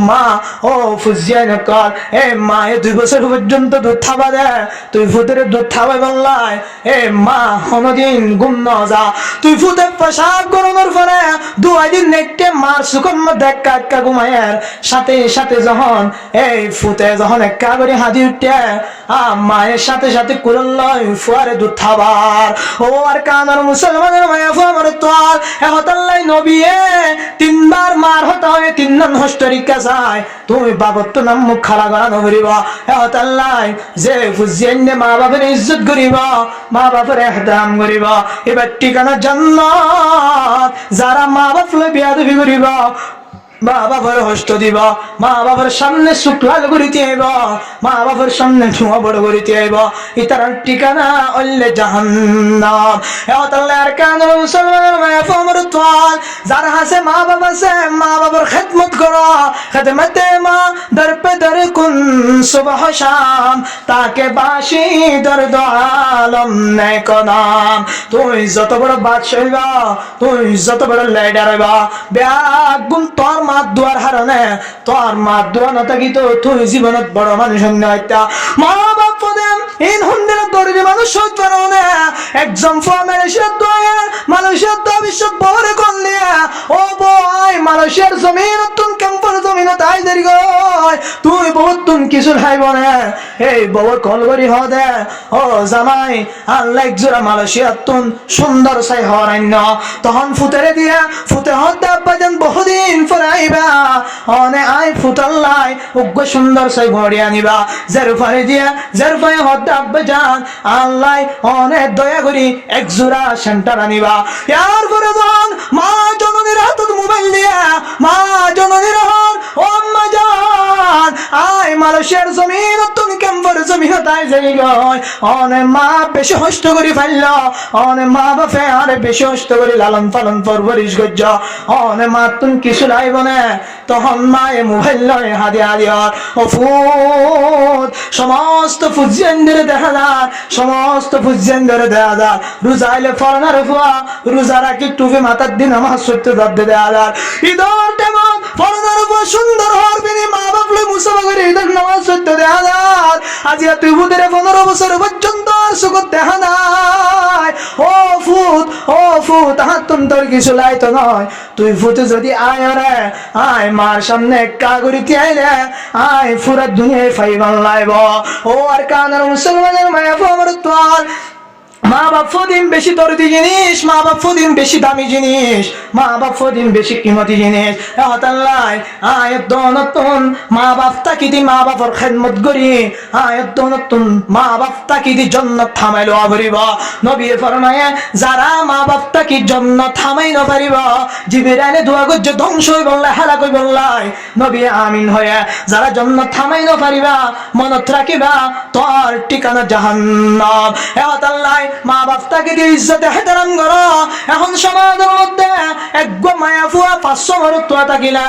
মা ও ফুজিয়ান কর এ মায়ে 2 বছর পর্যন্ত দুধ খাবা দে তুই ফুতের দুধ খাবা বললাই এ মা কোনদিন গুম না যা তুই ফুতে পেশাব করানোর পরে 2 দিন নেটে মার সুকম দেখা একা ঘুমায়ের সাথে সাথে যখন এই ফুতে যখন একা করে হাদি উঠে মায়ের সাথে সাথে কুরল্লয় ফুয়ারে দুধ খাবার ও আর কানার মুসলমানের মায়া ফুয়া আমার তোর এহতাল্লাই নবিয়ে 3 বার মার হতা হয় 3 নন হস্টরিকা যায় তুমি বাবত তো নাম মুখ খালা গড়ানো করিবা এহতাল্লাই যে ফুজিয়ান্নে মা বাবার ইজ্জত করিবা মা বাবার এহতারাম করিবা এবার ঠিকানা জান্নাত যারা মা বাপ লই বিয়াদবি করিবা মা বাবার হস্ত দিবা মা বাবার সামনে শুক্লাল করিতে আইব মা বাবার সামনে ধোঁয়া বড় করিতে আইব ইতার ঠিকানা অল্লে জাহান্নাম এহতাল্লাহর কানুন মুসলমানের মায়া ফমর তোয়াল যার হাসে মা বাবা আছে মা বাবার খেদমত করো খেদমতে মা দর পে দর কুন সুবহ শাম তাকে বাসি দর্দ আলম নে কনাম তুই যত বড় বাদশা হইবা তুই যত বড় লিডার হইবা ব্যাগুন তোর মা দুয়ার হারানে তোর মা দুয়া না থাকি তো তুই জীবনত বড় মানুষ হইতা মা বাপ দেন ইন হুন্দের দরিদ্র মানুষ হইতে পারো না একজন মালয়েশিয়ার দোয়া মালয়েশিয়ার দোয়া বিশ্ব বড় করলে ও বই মালয়েশিয়ার জমিন তুন কেমন জমিন তাই দেরি গয় তুই বহুত তুন কিছু খাইব না এই বড় কল করি হ দে ও জামাই আল্লাহ একজোড়া মালয়েশিয়ার তুন সুন্দর চাই হরান্য তখন ফুতেরে দিয়া ফুতে হদ বাজান বহুদিন পরে আইবা অনে আই ফুটাল্লাই উগ্র সুন্দর চাই ঘড়ি আনিবা জেরফারে দিয়া জেরফায় হদ বাজান আল্লাহ অনেক দয়া করি একজোড়া সেন্টার আনিবা ইয়ার পরে যখন মা জননীর হাতত মোবাইল দিয়া মা জননীর হন ও আম্মা জান আই মালয়েশিয়ার জমিন তুমি কেমন জমিন তাই যাই গয় অনে মা বেশি হষ্ট করি ফেলল অনে মা বাপে আরে বেশি হষ্ট করি লালন পালন পরবরিশ গজ্জ অনে মা তুমি কিছু লাইব না তখন মায়ে মোবাইল লয় হাদি হাদিয়ার ও ফুট সমস্ত ফুজিয়ানদের দেখা যায় সমস্ত ফুজিয়ানদের দেখা যায় রোজাইলে ফরনার ফুয়া রোজা রাখি টুপি মাথার দিন আমার সত্য দাদ্দে দেয়া যায় ঈদের তেমন ফরনার ফুয়া সুন্দর হওয়ার বিনি মা বাপ লই মুসাফা করে ঈদের নামাজ সত্য দেয়া যায় আজি তুই ফুটের 15 বছর পর্যন্ত সুখত দেখা নাই ও ফুট হাত তোর কিছু লাইতো নয় তুই ফুটে যদি আয় রে আয় মার সামনে কাগরিতে আইলে আয় পুরা দুনিয়ায় ফাইবান লাইব ও আর কানার মুসলমানের মায়া ফমর তোয়াল মা বাপ ফদিন বেশি দরদি জিনিস মা বাপ ফদিন বেশি দামি জিনিস মা বাপ ফদিন বেশি কিমতি জিনিস এহতাল্লাই আয়াত নতুন মা বাপ তাকিদি মা বাপর খেদমত করি আয়াত নতুন মা বাপ তাকিদি জান্নাত থামাইলো আবরিব নবী ফরমায়ে যারা মা বাপ তাকি জান্নাত থামাই না পারিব জিবরাইলে দোয়া করছে ধ্বংস হই বললা হালাক হই বললাই নবী আমিন হয়ে যারা জান্নাত থামাই না পারিবা মনত রাখিবা তোর ঠিকানা জাহান্নাম এহতাল্লাই মা বাপ তাকে দিয়ে ইজ্জতে হেতারাম করো এখন সমাজের মধ্যে এক মায়া ফুয়া 500 মরত্ব থাকিলা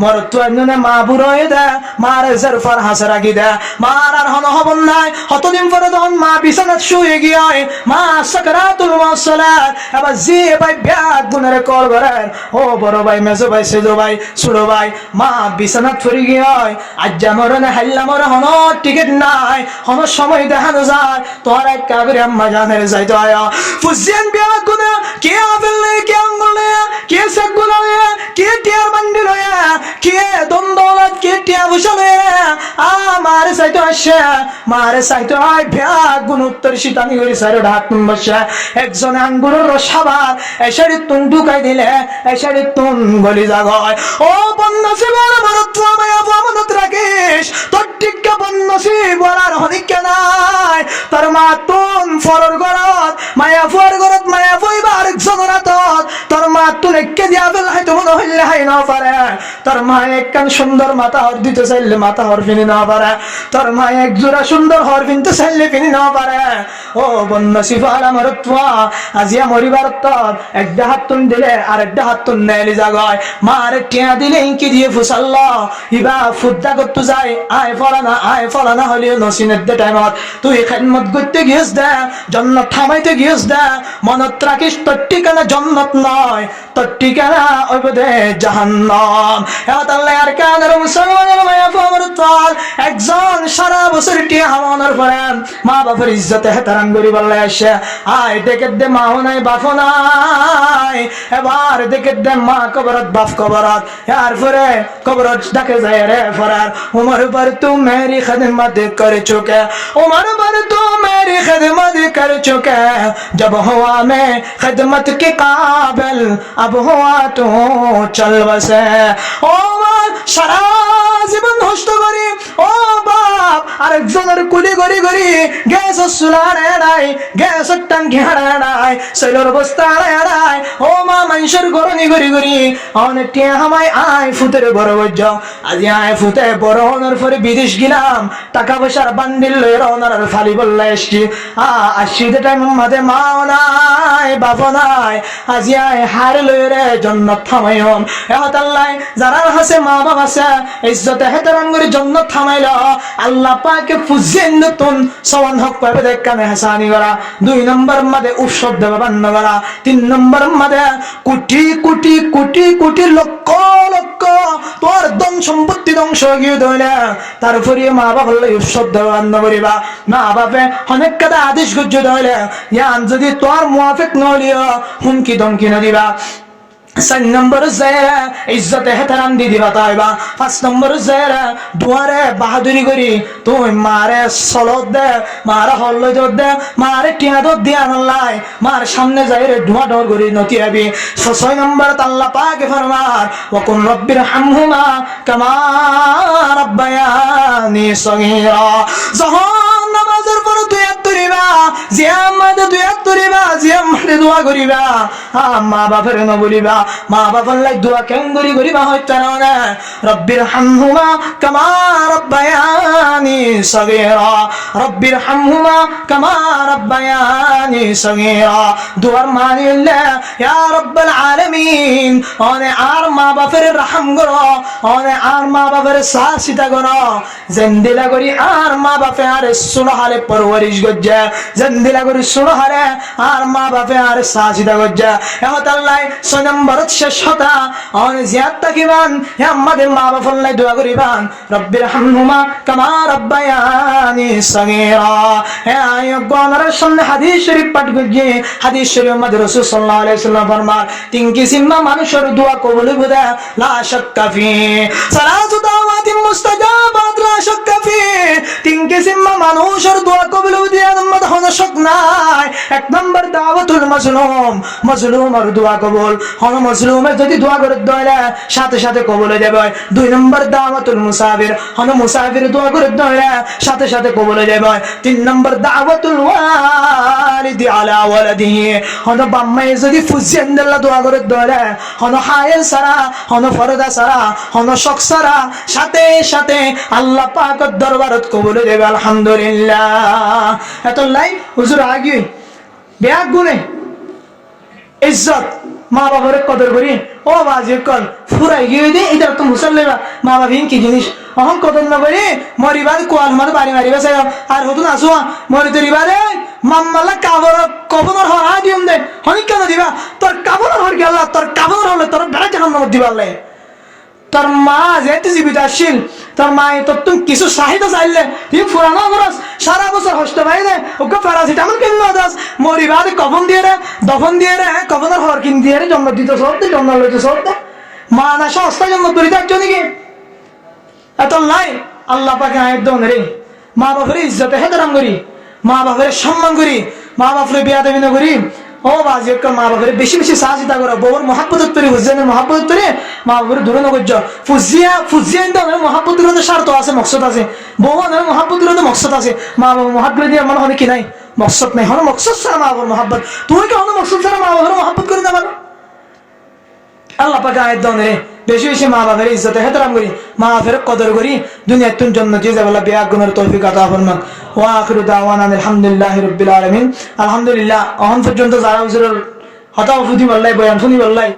মরত্ব এমনে মা বুড়োয় দে মার জরফার হাসে রাখি দে মার আর হন হবন নাই কতদিন পরে তখন মা বিছানাত শুয়ে গিয়ে মা সাকরাতুল মাসালাত এবার জি ভাই ব্যাগ গুনের কল করেন ও বড় ভাই মেজো ভাই সেজো ভাই ছোড়ো ভাই মা বিছানাত পড়ে গিয়ে আজ্জা মরনে হাল্লা মরে হন টিকিট নাই হন সময় দেখানো যায় তোর এক কাগরে আম্মা জানের যাইতো আয়া ফুজিয়ান ব্যাগ গুনে কে আবেলে কে আঙ্গুলে কে সাগুলে কে টিয়ার বান্ডিল কে দন্দৌলত কে টিয়া বসলে আমার সাইতো আসে মারে সাইতো আই ব্যাগ গুন উত্তর শীতানি করে সাইরো ঢাক বসে একজন আঙ্গুরের রসাবার এসারি তুন ঢুকাই দিলে এসারি তুন গলি জাগয় ও বন্নসি বড় মরত্ব মায়া আমানত রাখিস তোর টিকা বন্নসি বলার হনিকে নাই তোর মা তুন ফরর গরত মায়া ফর গরত মায়া ফইবা আরেকজনের হাতত তোর মা তুন একে দিয়া বেল হয়তো মনে হইলে হাই না পারে তোর মা একখান সুন্দর মাথা হর দিতে চাইলে মাথা হর ফিনি না পারে তোর মা এক জোড়া সুন্দর হর ফিনতে চাইলে ফিনি না পারে ও বন্নসি বলা মরত্ব আজিয়া মরিবার তর একটা হাত তুন দিলে আর একটা হাত তুন নেলি জাগয় মার টিয়া দিলে ইনকি দিয়ে ফুসাল্লা ইবা ফুদ্দা করতে যায় আয় ফলানা হলিও নসিনের দে টাইমত তুই খেদমত করতে গিয়েছ দে জন্নত থামাইতে গিয়েছ দে মনত রাখিস তোর ঠিকানা জন্নত নয় তোর ঠিকানা ওই বোধে জাহান্নাম আল্লাহ আর কানের মুসলমানের মায়া ফমর তোল একজন সারা বছর টিয়া হামানোর পরে মা বাবার ইজ্জতে হেতারাম করি বললে আসে আয় দেখে দে মাও নাই বাপও নাই এবার দেখে দে মা কবরত বাপ কবরত এরপরে কবরত ডাকে যায় রে ফরার उमर पर तू मेरी खिदमत कर चुके उमर पर तू मेरी खिदमत कर चुके जब हुआ मैं खिदमत के काबिल अब हुआ तू चल बसे ओ সারা জীবন নষ্ট করি ও বাপ আরেকজনের কুলি গড়ি গড়ি গ্যাস চুলারে নাই গ্যাস টাঙ্কি হারা নাই শৈলর বস্তা হারাই ও মা মানুষের গরনি গড়ি গড়ি অনেক টিয়া হামাই আয় ফুতের বড় বজ্জ আজি আয় ফুতে বড় হওয়ার পরে বিদেশ গেলাম টাকা পয়সার বান্ডিল লয়ে রওনার ফালি বললে এসছি আসছি টাইম মাঝে মাও নাই বাপ নাই আজি আয় হার লয়ে রে জন্নত থামাইম এহত আল্লাহ যারা হাসে মা বাবা আছে ইজ্জতে হেতারাম করে জন্নত থামাইল আল্লাহ পাকে ফুজিয়ে নতুন সওয়ান হক পাবে দেখানে হাসানি করা 2 নম্বর মাঝে উৎসব দেবে বান্ন করা 3 নম্বর মাঝে কোটি কোটি কোটি কোটি লক্ষ লক্ষ তোর ধন সম্পত্তি ধ্বংস গিয়ে দইলে তারপরে মা বাবা হলে উৎসব দেবে বান্ন করিবা মা বাপে অনেক কথা আদেশ গজ্জ দইলে ইয়ান যদি তোর মুয়াফিক নলিও হুমকি ধমকি না দিবা 4 নম্বর জায়গা ইজ্জতে হেতারাম দি দিবা তাইবা 5 নম্বর জায়গা দুয়ারে বাহাদুরি করি তুই মারে সলত দে মারে হল্লো জোর দে মারে টিয়া দর দিয়া নলাই মার সামনে যাই রে ধোয়া ডর করি নতি আবি 6 নম্বর আল্লাহ পাকে ফরমার ওয়া কুন রব্বির হামহুমা কামা রাব্বায়ানি সগীরা যখন নামাজের পর তুই আত্তরিবা জিয়ামাদে তুই আত্তরিবা জিয়ামাদে দোয়া করিবা মা বাপের ন বলিবা মা বাবার লাই দোয়া কেন করিবা হইতো না রব্বির হামহুমা কামা রাব্বায়ানি সগীরা রব্বির হামহুমা কামা রাব্বায়ানি সগীরা দোয়ার মানে হলো ইয়া রব্বুল আলামিন ওনে আর মা বাপের রহম করো ওনে আর মা বাপের সাসিতা করো জিন্দিলা করি আর মা বাপে আর সুনহালে পরওয়ারিশ গজ্জা জিন্দিলা করি সুনহালে আর মা বাপে আর সাসিতা গজ্জা এহত আল্লাহ 6 নম্বর শেষ হতা ওনে জিয়াত তাকিবান আমাদের মা বাপের লাই দোয়া করিবান রব্বির হামহুমা কামা রাব্বায়ানি সগীরা হে আয়গণের সামনে হাদিস শরীফ পাঠ করছি হাদিস শরীফ মধ্যে রাসূল সাল্লাল্লাহু আলাইহি ওয়াসাল্লাম ফরমান 3 কিসিম মানুষের দোয়া কবুল হবে লা শাক্কা ফি সালাতু দাওয়াতি মুস্তাজাবাত লা শাক্কা ফি 3 কিসিম মানুষের দোয়া কবুল হবে এর মধ্যে শক নাই 1 নম্বর দাওয়াতুল মাজলুমের দোয়া কবুল হন মাজলুমের যদি দোয়া করে দয়লা সাথে সাথে কবুল হয়ে যাবে 2 নম্বর দাওয়াতুল মুসাফির হন মুসাফির দোয়া করে দয়লা সাথে সাথে কবুল হয়ে যাবে 3 নম্বর দাওয়াতুল ওয়ালিদি আলা ওয়ালাদিহি হন বাম্মায়ে যদি ফুজিয়ান্দাল্লাহ দোয়া করে দয়লা হন হায়েল সারা হন ফরদা সারা হন শক সারা সাথে সাথে আল্লাহ পাকের দরবারত কবুল হয়ে যাবে আলহামদুলিল্লাহ এত লাই হুজুর আগে ব্যাগ গুনে ইজ্জত মা বাবার কদর করি ও বাজি কল ফুরাই গিয়ে দে এটা তো মুসল্লিবা মা বাবা কি জিনিস অহং কদর না করি মরিবার কোয়াল মার বাড়ি মারিবা চাই আর হতো না আসো মরি তরিবারে মাম্মালা কাবর কবর হরা দিম দে হনি কেন দিবা তোর কাবর হর গেল তোর কাবর হলে তোর বেড়া জাহান নাম দিবালে তোর মা যেহেতু জীবিত আসছিল তোর মা তোর তুমি কিছু চাহিদা চাইলে তুই ফুরানো খরচ সারা বছর হস্ত পাই দে ওকে প্যারাসিটামল কিনে দাস মরিবার কফন দিয়ে রে দফন দিয়ে রে কফনের হর কিন দিয়ে রে জন্ম দিতে সব দে জন্ম লইতে সব দে মা না সস্তা জন্ম করি তার জন্য কি এত নাই আল্লাহ পাকে আয়ের দন রে মা বাপের ইজ্জতে হেতারাম করি মা বাপের সম্মান করি মা বাপের বিয়া দেবী না করি ও বাজি মা বাপের বেশি বেশি সাহায্যতা করো বউর মহাব্বত তৈরি হুজেনের মহাব্বত তৈরি মা বাপের দূরে নগর্য ফুজিয়া মহাব্বতের স্বার্থ আছে মকসদ আছে বউ মহাব্বতের মকসদ আছে মা বাবা মহাব্বত দিয়ে মনে হয় কি নাই মকসদ নাই হন মকসদ ছাড়া মা বাবার মহাব্বত তুমি কি হন মকসদ ছাড়া মা বাবার মহাব্বত করে না পারো আল্লাহ পাকে আয়ের দন রে বেশি বেশি মা বাপের ইজ্জতে হেতারাম করি মা বাপের কদর করি দুনিয়ার তুন জন্য যে যাবেলা বিয়া গুণের তৌফিক আতা ফরমান ওয়া আখিরু দাওয়ানা আলহামদুলিল্লাহি রাব্বিল আলামিন আলহামদুলিল্লাহ অহন পর্যন্ত যারা হুজুরের হতা ফুদি বললাই বয়ান শুনি বললাই